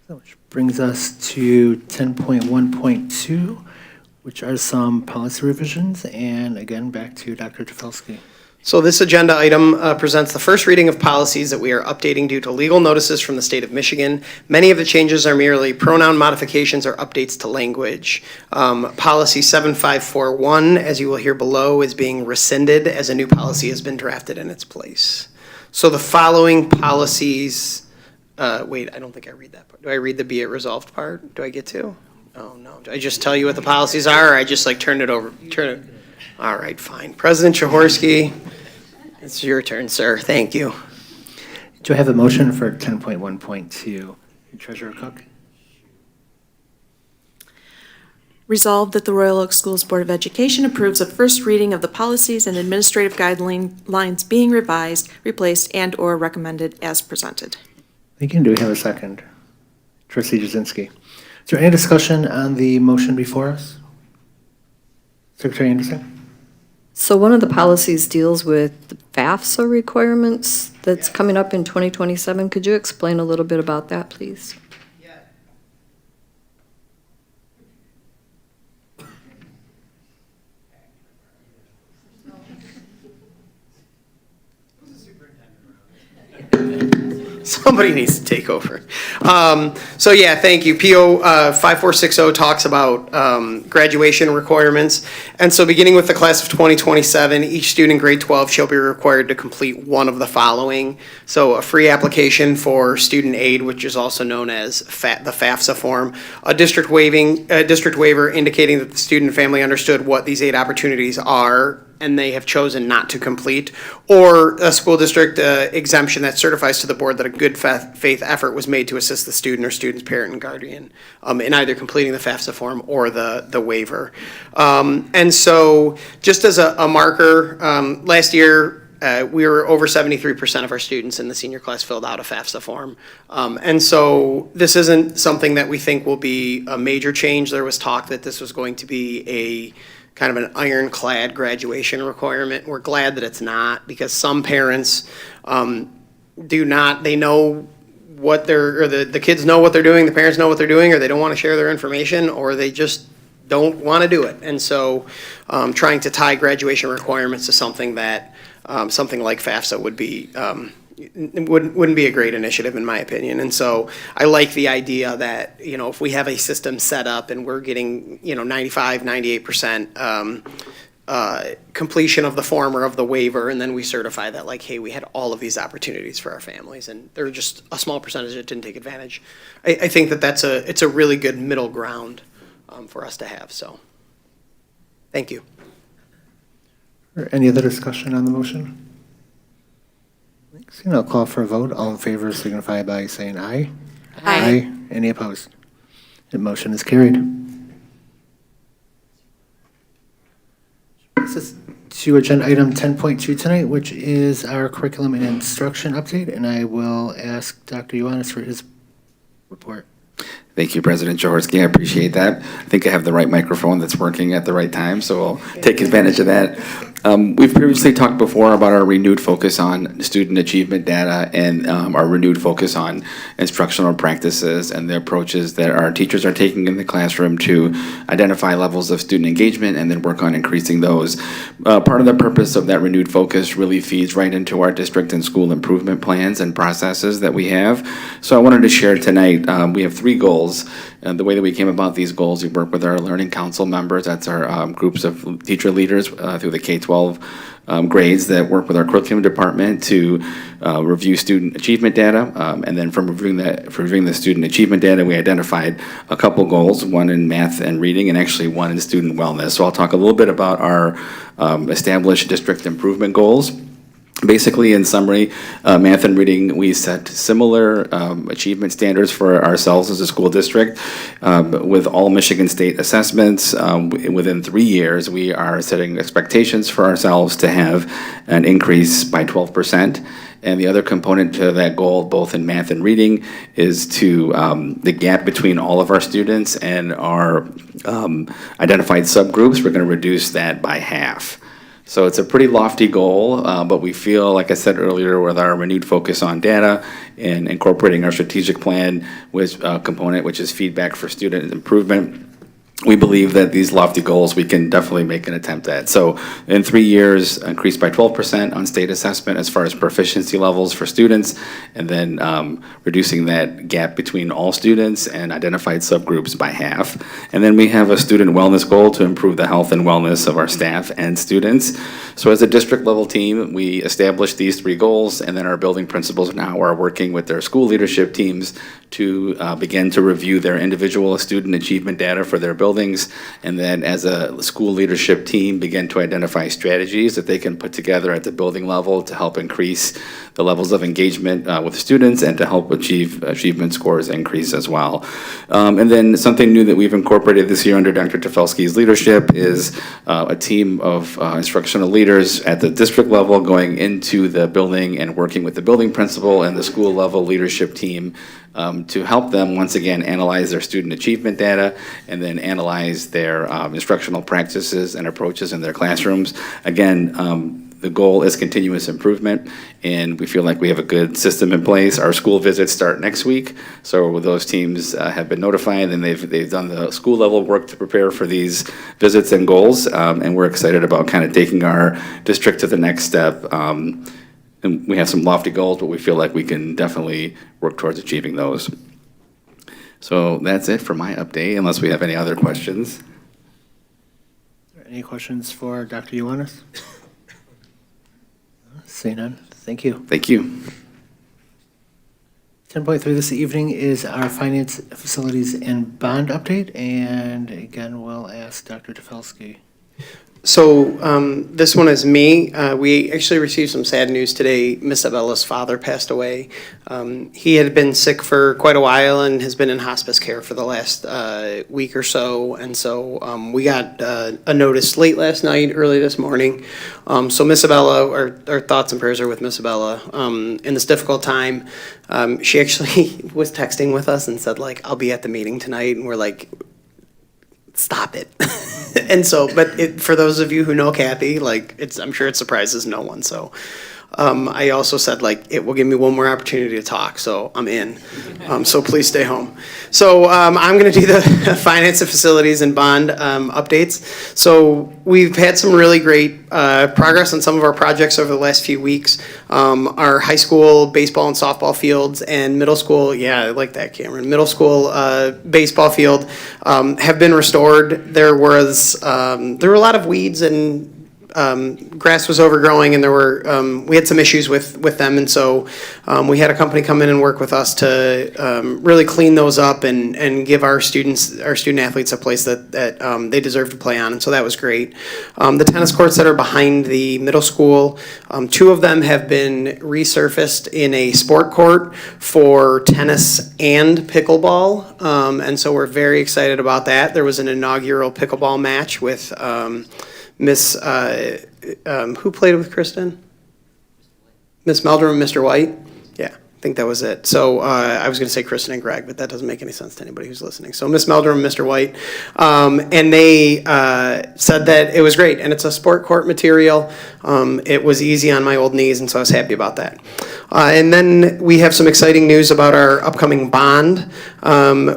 So which brings us to 10.1.2, which are some policy revisions. And again, back to Dr. Tufelsky. So this agenda item presents the first reading of policies that we are updating due to legal notices from the state of Michigan. Many of the changes are merely pronoun modifications or updates to language. Policy 7541, as you will hear below, is being rescinded as a new policy has been drafted in its place. So the following policies, wait, I don't think I read that part. Do I read the be it resolved part? Do I get to? Oh, no. Do I just tell you what the policies are, or I just like turn it over? All right, fine. President Jaworski, it's your turn, sir. Thank you. Do I have a motion for 10.1.2? Treasurer Cook? Resolved that the Royal Oak Schools Board of Education approves of first reading of the policies and administrative guidelines being revised, replaced, and/or recommended as presented. Thank you. Do we have a second? Trustee Jazinski. Is there any discussion on the motion before us? Secretary Anderson? So one of the policies deals with the FAFSA requirements that's coming up in 2027. Could you explain a little bit about that, please? Somebody needs to take over. So yeah, thank you. PO 5460 talks about graduation requirements. And so beginning with the class of 2027, each student in grade 12 shall be required to complete one of the following. So a free application for student aid, which is also known as the FAFSA form, a district waiver indicating that the student and family understood what these aid opportunities are and they have chosen not to complete, or a school district exemption that certifies to the board that a good faith effort was made to assist the student or student's parent and guardian in either completing the FAFSA form or the waiver. And so just as a marker, last year we were over 73% of our students in the senior class filled out a FAFSA form. And so this isn't something that we think will be a major change. There was talk that this was going to be a kind of an ironclad graduation requirement. We're glad that it's not, because some parents do not, they know what they're, or the kids know what they're doing, the parents know what they're doing, or they don't want to share their information, or they just don't want to do it. And so trying to tie graduation requirements to something that, something like FAFSA would be, wouldn't be a great initiative in my opinion. And so I like the idea that, you know, if we have a system set up and we're getting, you know, 95, 98% completion of the form or of the waiver, and then we certify that, like, hey, we had all of these opportunities for our families and there were just a small percentage that didn't take advantage. I think that it's a really good middle ground for us to have. So thank you. Any other discussion on the motion? Thanks. And I'll call for a vote. All in favor signify by saying aye. Aye. Any opposed? The motion is carried. This is to agenda item 10.2 tonight, which is our curriculum and instruction update, and I will ask Dr. Ioannis for his report. Thank you, President Jaworski. I appreciate that. I think I have the right microphone that's working at the right time, so I'll take advantage of that. We've previously talked before about our renewed focus on student achievement data and our renewed focus on instructional practices and the approaches that our teachers are taking in the classroom to identify levels of student engagement and then work on increasing those. Part of the purpose of that renewed focus really feeds right into our district and school improvement plans and processes that we have. So I wanted to share tonight, we have 3 goals. And the way that we came about these goals, we work with our Learning Council members. That's our groups of teacher leaders through the K-12 grades that work with our curriculum department to review student achievement data. And then from reviewing the student achievement data, we identified a couple goals, one in math and reading, and actually one in student wellness. So I'll talk a little bit about our established district improvement goals. Basically, in summary, math and reading, we set similar achievement standards for ourselves as a school district. With all Michigan State assessments, within 3 years, we are setting expectations for ourselves to have an increase by 12%. And the other component to that goal, both in math and reading, is to the gap between all of our students and our identified subgroups, we're going to reduce that by half. So it's a pretty lofty goal, but we feel, like I said earlier, with our renewed focus on data and incorporating our strategic plan with component, which is feedback for student improvement, we believe that these lofty goals we can definitely make an attempt at. So in 3 years, increased by 12% on state assessment as far as proficiency levels for students, and then reducing that gap between all students and identified subgroups by half. And then we have a student wellness goal to improve the health and wellness of our staff and students. So as a district level team, we established these 3 goals, and then our building principals now are working with their school leadership teams to begin to review their individual student achievement data for their buildings, and then as a school leadership team begin to identify strategies that they can put together at the building level to help increase the levels of engagement with students and to help achievement scores increase as well. And then something new that we've incorporated this year under Dr. Tefelsky's leadership is a team of instructional leaders at the district level going into the building and working with the building principal and the school level leadership team to help them, once again, analyze their student achievement data and then analyze their instructional practices and approaches in their classrooms. Again, the goal is continuous improvement, and we feel like we have a good system in place. Our school visits start next week, so those teams have been notified, and they've done the school level work to prepare for these visits and goals, and we're excited about kind of taking our district to the next step. And we have some lofty goals, but we feel like we can definitely work towards achieving those. So that's it for my update, unless we have any other questions. Any questions for Dr. Ioannis? Seeing none, thank you. Thank you. 10.3 this evening is our finance, facilities, and bond update, and again, we'll ask Dr. Tefelsky. So this one is me. We actually received some sad news today. Miss Abella's father passed away. He had been sick for quite a while and has been in hospice care for the last week or so. And so we got a notice late last night, early this morning. So Miss Abella, our thoughts and prayers are with Miss Abella in this difficult time. She actually was texting with us and said, like, I'll be at the meeting tonight. And we're like, stop it. And so, but for those of you who know Kathy, like, I'm sure it surprises no one. So I also said, like, it will give me one more opportunity to talk, so I'm in. So please stay home. So I'm going to do the finance and facilities and bond updates. So we've had some really great progress on some of our projects over the last few weeks. Our high school baseball and softball fields and middle school, yeah, I like that, Cameron. Middle school baseball field have been restored. There were a lot of weeds and grass was overgrowing, and we had some issues with them, and so we had a company come in and work with us to really clean those up and give our student athletes a place that they deserve to play on, and so that was great. The tennis courts that are behind the middle school, 2 of them have been resurfaced in a sport court for tennis and pickleball, and so we're very excited about that. There was an inaugural pickleball match with Miss, who played with Kristen? Miss Meldrum and Mr. White? Yeah, think that was it. So I was going to say Kristen and Greg, but that doesn't make any sense to anybody who's listening. So Miss Meldrum, Mr. White, and they said that it was great, and it's a sport court material. It was easy on my old knees, and so I was happy about that. And then we have some exciting news about our upcoming bond.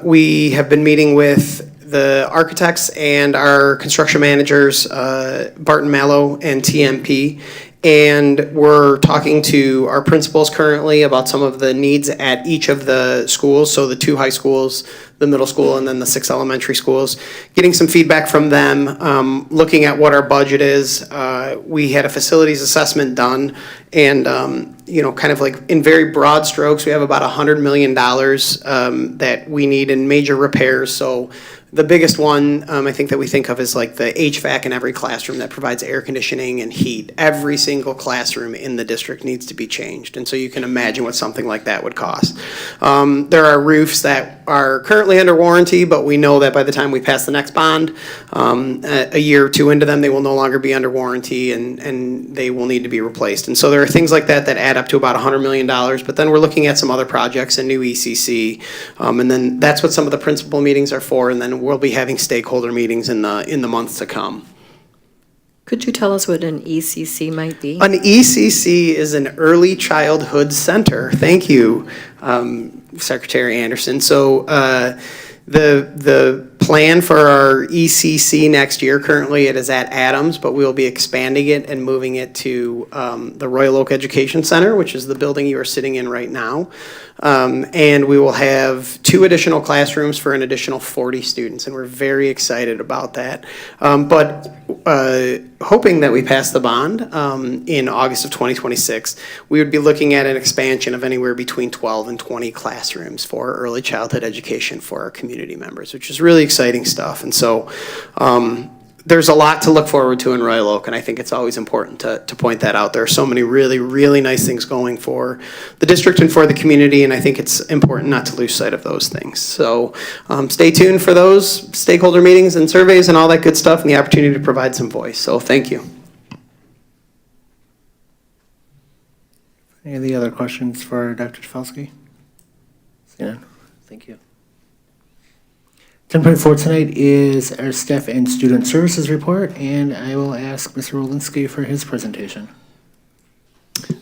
We have been meeting with the architects and our construction managers, Barton Mallow and TMP, and we're talking to our principals currently about some of the needs at each of the schools, so the 2 high schools, the middle school, and then the 6 elementary schools, getting some feedback from them, looking at what our budget is. We had a facilities assessment done, and kind of like in very broad strokes, we have about $100 million that we need in major repairs. So the biggest one I think that we think of is like the HVAC in every classroom that provides air conditioning and heat. Every single classroom in the district needs to be changed. And so you can imagine what something like that would cost. There are roofs that are currently under warranty, but we know that by the time we pass the next bond, a year or 2 into them, they will no longer be under warranty and they will need to be replaced. And so there are things like that that add up to about $100 million, but then we're looking at some other projects, a new ECC, and then that's what some of the principal meetings are for, and then we'll be having stakeholder meetings in the months to come. Could you tell us what an ECC might be? An ECC is an early childhood center. Thank you, Secretary Anderson. So the plan for our ECC next year, currently it is at Adams, but we'll be expanding it and moving it to the Royal Oak Education Center, which is the building you are sitting in right now. And we will have 2 additional classrooms for an additional 40 students, and we're very excited about that. But hoping that we pass the bond in August of 2026, we would be looking at an expansion of anywhere between 12 and 20 classrooms for early childhood education for our community members, which is really exciting stuff. And so there's a lot to look forward to in Royal Oak, and I think it's always important to point that out. There are so many really, really nice things going for the district and for the community, and I think it's important not to lose sight of those things. So stay tuned for those stakeholder meetings and surveys and all that good stuff and the opportunity to provide some voice. So thank you. Any other questions for Dr. Tchaikovsky? Thank you. 10.4 tonight is our staff and student services report, and I will ask Mr. Rolinski for his presentation.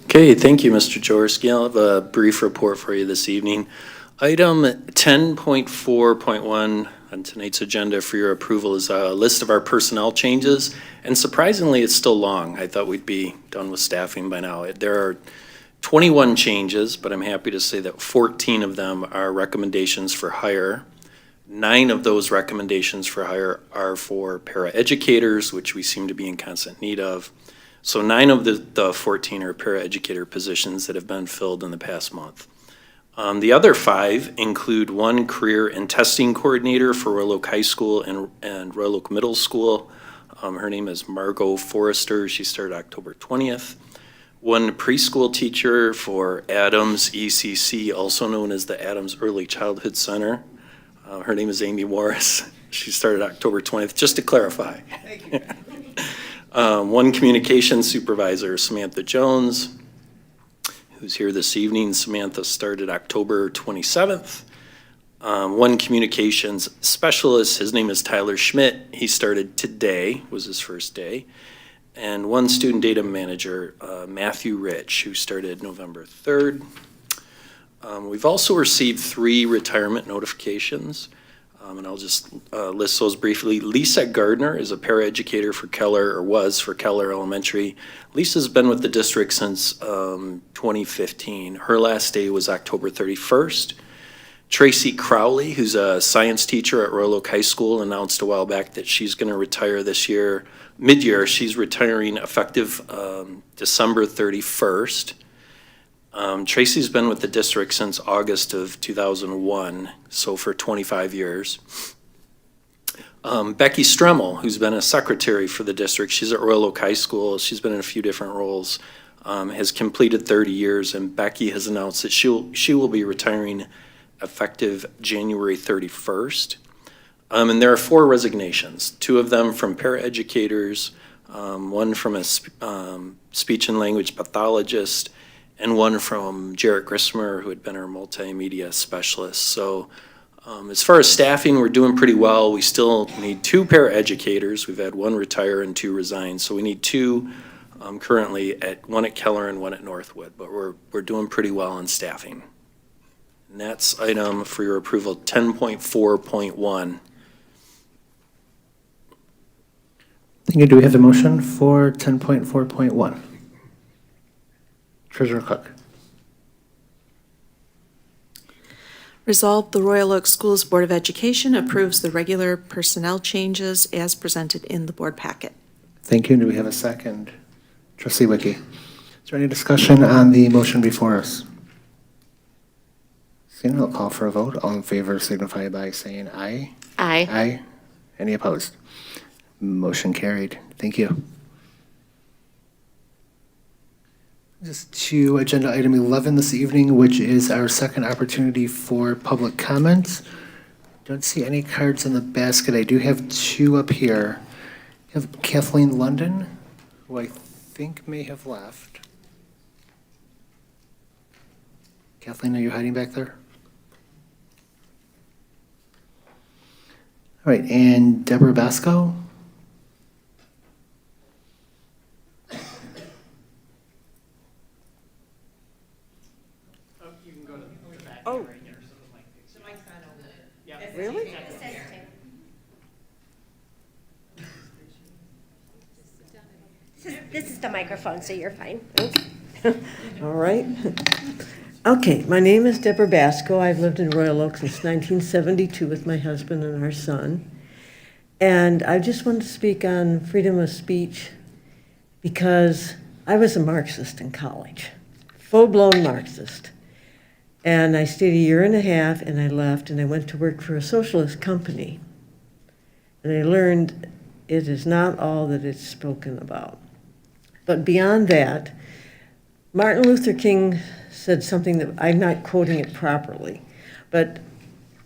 Okay, thank you, Mr. Jaworski. I'll have a brief report for you this evening. Item 10.4.1 on tonight's agenda for your approval is a list of our personnel changes, and surprisingly, it's still long. I thought we'd be done with staffing by now. There are 21 changes, but I'm happy to say that 14 of them are recommendations for hire. 9 of those recommendations for hire are for paraeducators, which we seem to be in constant need of. So 9 of the 14 are paraeducator positions that have been filled in the past month. The other 5 include 1 career and testing coordinator for Royal Oak High School and Royal Oak Middle School. Her name is Margot Forrester. She started October 20th. 1 preschool teacher for Adams ECC, also known as the Adams Early Childhood Center. Her name is Amy Morris. She started October 20th, just to clarify. Thank you. 1 communications supervisor, Samantha Jones, who's here this evening. Samantha started October 27th. 1 communications specialist, his name is Tyler Schmidt. He started today, was his first day. And 1 student data manager, Matthew Rich, who started November 3rd. We've also received 3 retirement notifications, and I'll just list those briefly. Lisa Gardner is a paraeducator for Keller, or was for Keller Elementary. Lisa's been with the district since 2015. Her last day was October 31st. Tracy Crowley, who's a science teacher at Royal Oak High School, announced a while back that she's going to retire this year, mid-year. She's retiring effective December 31st. Tracy's been with the district since August of 2001, so for 25 years. Becky Stremmel, who's been a secretary for the district, she's at Royal Oak High School. She's been in a few different roles, has completed 30 years, and Becky has announced that she will be retiring effective January 31st. And there are 4 resignations, 2 of them from paraeducators, 1 from a speech and language pathologist, and one from Jarrett Grismer, who had been our multimedia specialist. So as far as staffing, we're doing pretty well. We still need 2 paraeducators. We've had 1 retire and 2 resign. So we need 2 currently, one at Keller and 1 at Northwood. But we're doing pretty well on staffing. And that's item for your approval, 10.4.1. Thank you. Do we have a motion for 10.4.1? Treasurer Cook. Resolved, the Royal Oak Schools Board of Education approves the regular personnel changes as presented in the board packet. Thank you. Do we have a second? Trustee Wiki. Is there any discussion on the motion before us? Seeing none, I'll call for a vote. All in favor signify by saying aye. Aye. Aye. Any opposed? Motion carried. Thank you. Just to agenda item 11 this evening, which is our second opportunity for public comments. Don't see any cards in the basket. I do have 2 up here. I have Kathleen London, who I think may have left. Kathleen, are you hiding back there? All right, and Deborah Basco? Oh. Really? This is the microphone, so you're fine. All right. Okay, my name is Deborah Basco. I've lived in Royal Oak since 1972 with my husband and our son. And I just wanted to speak on freedom of speech because I was a Marxist in college, full-blown Marxist. And I stayed 1.5 years and I left and I went to work for a socialist company. And I learned it is not all that it's spoken about. But beyond that, Martin Luther King said something that I'm not quoting it properly, but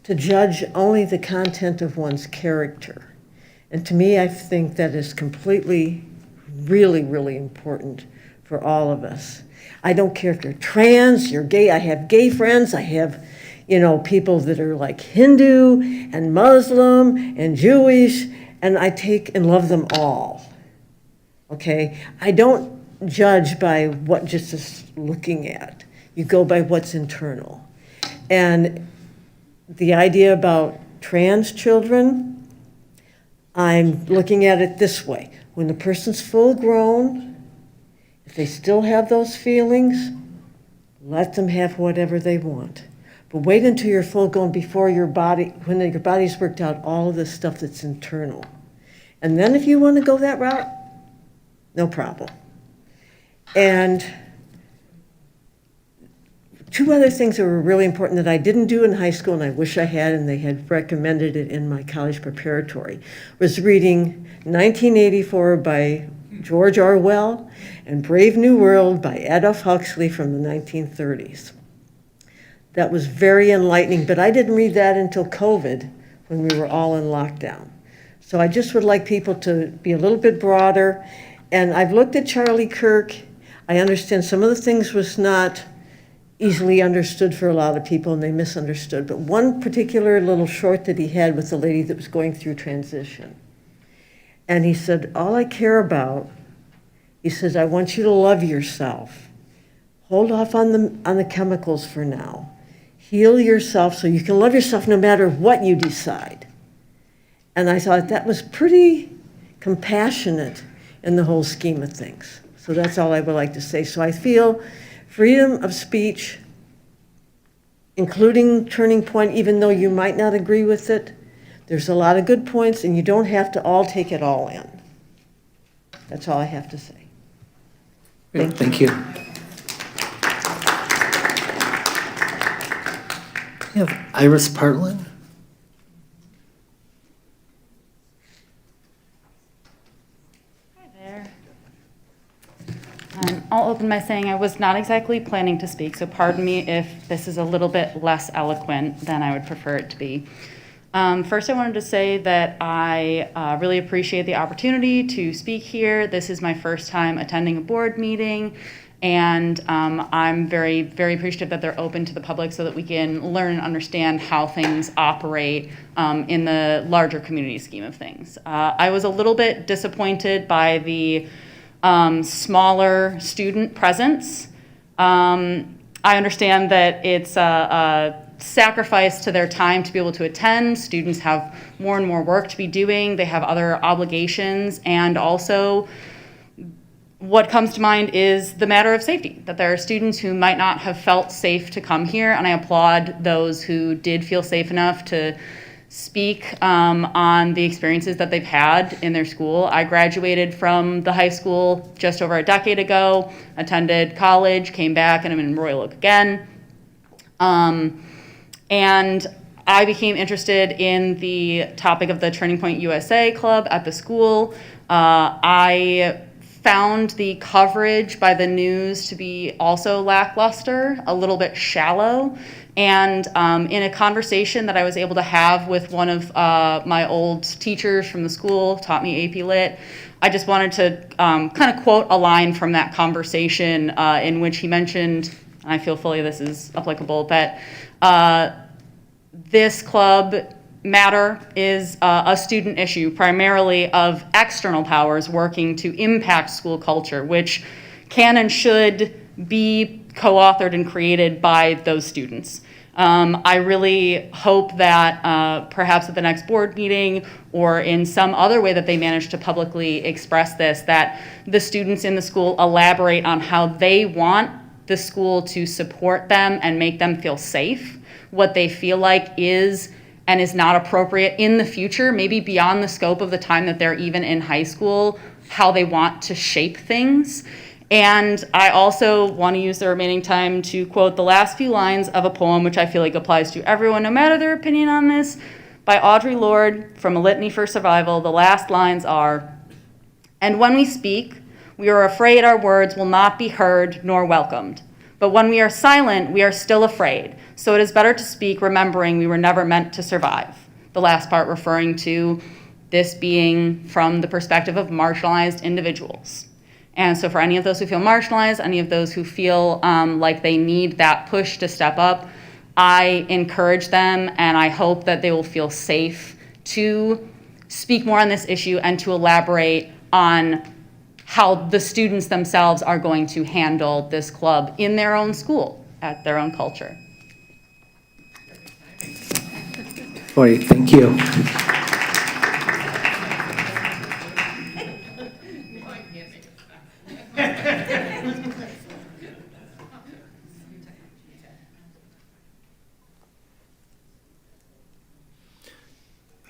to judge only the content of one's character. And to me, I think that is completely, really, really important for all of us. I don't care if you're trans, you're gay. I have gay friends. I have, people that are like Hindu and Muslim and Jewish, and I take and love them all. Okay? I don't judge by what just is looking at. You go by what's internal. And the idea about trans children, I'm looking at it this way. When the person's full grown, if they still have those feelings, let them have whatever they want. But wait until you're full grown before when your body's worked out all of the stuff that's internal. And then if you want to go that route, no problem. And 2 other things that were really important that I didn't do in high school, and I wish I had, and they had recommended it in my college preparatory, was reading 1984 by George Orwell and Brave New World by Adolf Huxley from the 1930s. That was very enlightening, but I didn't read that until COVID when we were all in lockdown. So I just would like people to be a little bit broader. And I've looked at Charlie Kirk. I understand some of the things was not easily understood for a lot of people, and they misunderstood. But one particular little short that he had with the lady that was going through transition. And he said, all I care about, he says, I want you to love yourself. Hold off on the chemicals for now. Heal yourself so you can love yourself no matter what you decide. And I thought that was pretty compassionate in the whole scheme of things. So that's all I would like to say. So I feel freedom of speech, including Turning Point, even though you might not agree with it, there's a lot of good points, and you don't have to all take it all in. That's all I have to say. Thank you. We have Iris Partland. I'll open by saying I was not exactly planning to speak, so pardon me if this is a little bit less eloquent than I would prefer it to be. First, I wanted to say that I really appreciate the opportunity to speak here. This is my first time attending a board meeting, And I'm very, very appreciative that they're open to the public so that we can learn and understand how things operate in the larger community scheme of things. I was a little bit disappointed by the smaller student presence. I understand that it's a sacrifice to their time to be able to attend. Students have more and more work to be doing. They have other obligations, and also what comes to mind is the matter of safety, that there are students who might not have felt safe to come here, and I applaud those who did feel safe enough to speak on the experiences that they've had in their school. I graduated from the high school just over a decade ago, attended college, came back, and I'm in Royal Oak again. And I became interested in the topic of the Turning Point USA Club at the school. I found the coverage by the news to be also lackluster, a little bit shallow. And in a conversation that I was able to have with one of my old teachers from the school, taught me AP Lit, I just wanted to kind of quote a line from that conversation in which he mentioned, and I feel fully this is applicable, that this club matter is a student issue, primarily of external powers working to impact school culture, which can and should be co-authored and created by those students. I really hope that perhaps at the next board meeting or in some other way that they manage to publicly express this, that the students in the school elaborate on how they want the school to support them and make them feel safe, what they feel like is and is not appropriate in the future, maybe beyond the scope of the time that they're even in high school, how they want to shape things. And I also want to use the remaining time to quote the last few lines of a poem, which I feel like applies to everyone, no matter their opinion on this, by Audre Lorde from A Litany for Survival. The last lines are, "And when we speak, we are afraid our words will not be heard nor welcomed. But when we are silent, we are still afraid. So it is better to speak, remembering we were never meant to survive." The last part referring to this being from the perspective of marginalized individuals. And so for any of those who feel marginalized, any of those who feel like they need that push to step up, I encourage them and I hope that they will feel safe to speak more on this issue and to elaborate on how the students themselves are going to handle this club in their own school, at their own culture. Boy, thank you.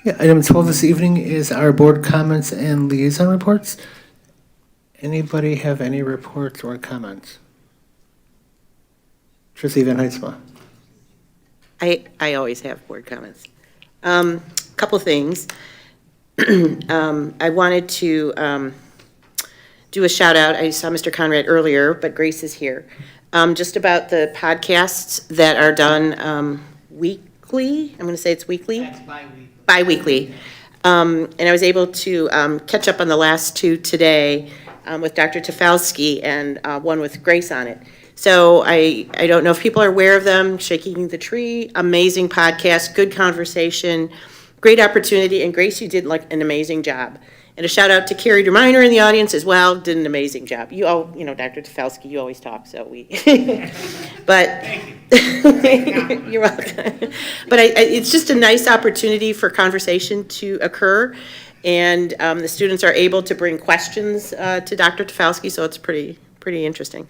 Yeah, item 12 this evening is our board comments and liaison reports. Anybody have any reports or comments? Trustee Van Heidsma. I always have board comments. Couple things. I wanted to do a shout out. I saw Mr. Conrad earlier, but Grace is here. Just about the podcasts that are done weekly. I'm going to say it's weekly. That's bi-weekly. Bi-weekly. And I was able to catch up on the last two today with Dr. Tafalski and one with Grace on it. So I don't know if people are aware of them. Shaking the Tree, amazing podcast, good conversation, great opportunity. And Grace, you did like an amazing job. And a shout out to Carrie DeMiner in the audience as well, did an amazing job. You all, you know, Dr. Tafalski, you always talk, so we, but. Thank you. You're welcome. But it's just a nice opportunity for conversation to occur. And the students are able to bring questions to Dr. Tafalski, so it's pretty interesting.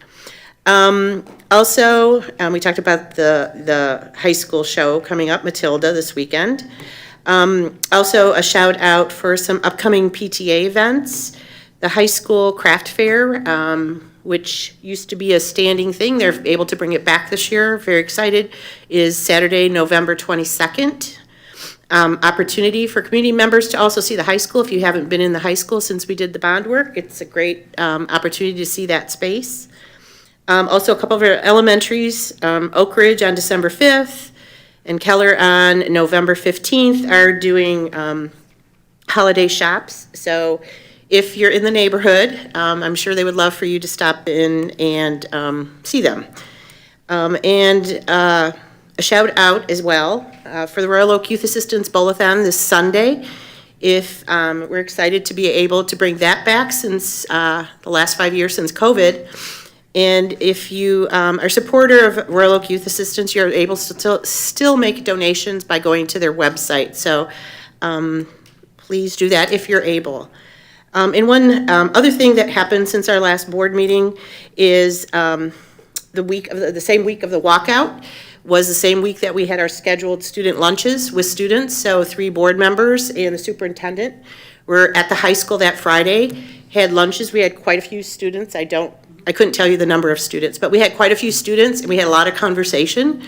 Also, we talked about the high school show coming up, Matilda, this weekend. Also, a shout out for some upcoming PTA events. The high school craft fair, which used to be a standing thing, they're able to bring it back this year, very excited, is Saturday, November 22nd. Opportunity for community members to also see the high school. If you haven't been in the high school since we did the bond work, it's a great opportunity to see that space. Also, a couple of our elementaries, Oak Ridge on December 5th, and Keller on November 15th are doing holiday shops. So if you're in the neighborhood, I'm sure they would love for you to stop in and see them. A shout out as well for the Royal Oak Youth Assistance Bowl-a-thon this Sunday. If we're excited to be able to bring that back since the last 5 years since COVID. And if you are a supporter of Royal Oak Youth Assistance, you're able to still make donations by going to their website. So please do that if you're able. And one other thing that happened since our last board meeting is the same week of the walkout was the same week that we had our scheduled student lunches with students. So 3 board members and the superintendent were at the high school that Friday, had lunches. We had quite a few students. I couldn't tell you the number of students, but we had quite a few students and we had a lot of conversation.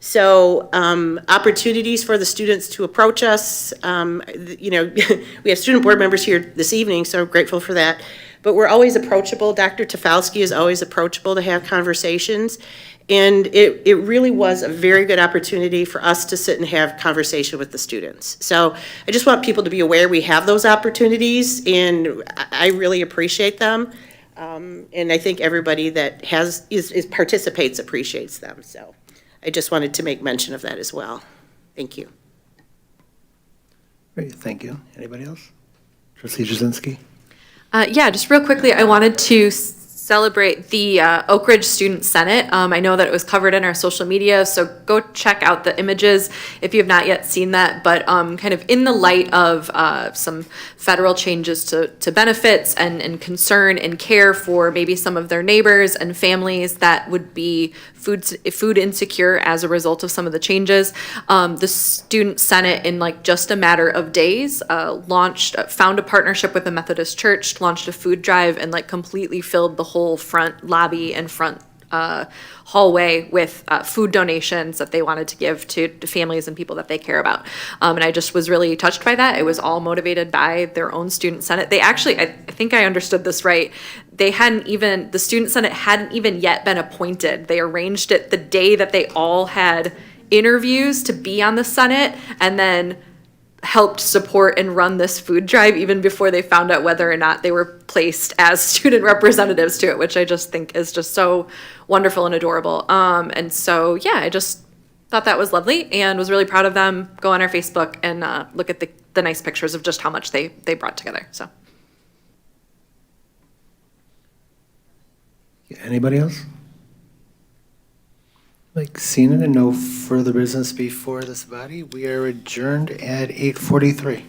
So opportunities for the students to approach us. We have student board members here this evening, so I'm grateful for that. But we're always approachable. Dr. Tafalski is always approachable to have conversations. And it really was a very good opportunity for us to sit and have conversation with the students. So I just want people to be aware we have those opportunities, and I really appreciate them. And I think everybody that participates appreciates them. So I just wanted to make mention of that as well. Thank you. Great, thank you. Anybody else? Trustee Jazinski? Yeah, just real quickly, I wanted to celebrate the Oak Ridge Student Senate. I know that it was covered in our social media, so go check out the images if you have not yet seen that. But kind of in the light of some federal changes to benefits and concern and care for maybe some of their neighbors and families that would be food insecure as a result of some of the changes, the Student Senate in like just a matter of days found a partnership with the Methodist Church, launched a food drive, and like completely filled the whole front lobby and front hallway with food donations that they wanted to give to families and people that they care about. And I just was really touched by that. It was all motivated by their own Student Senate. They actually, I think I understood this right, the Student Senate hadn't even yet been appointed. They arranged it the day that they all had interviews to be on the Senate, and then helped support and run this food drive even before they found out whether or not they were placed as student representatives to it, which I just think is just so wonderful and adorable. And so, yeah, I just thought that was lovely and was really proud of them. Go on our Facebook and look at the nice pictures of just how much they brought together. So. Anybody else? Like seeing it and no further business before this body, we are adjourned at 8:43.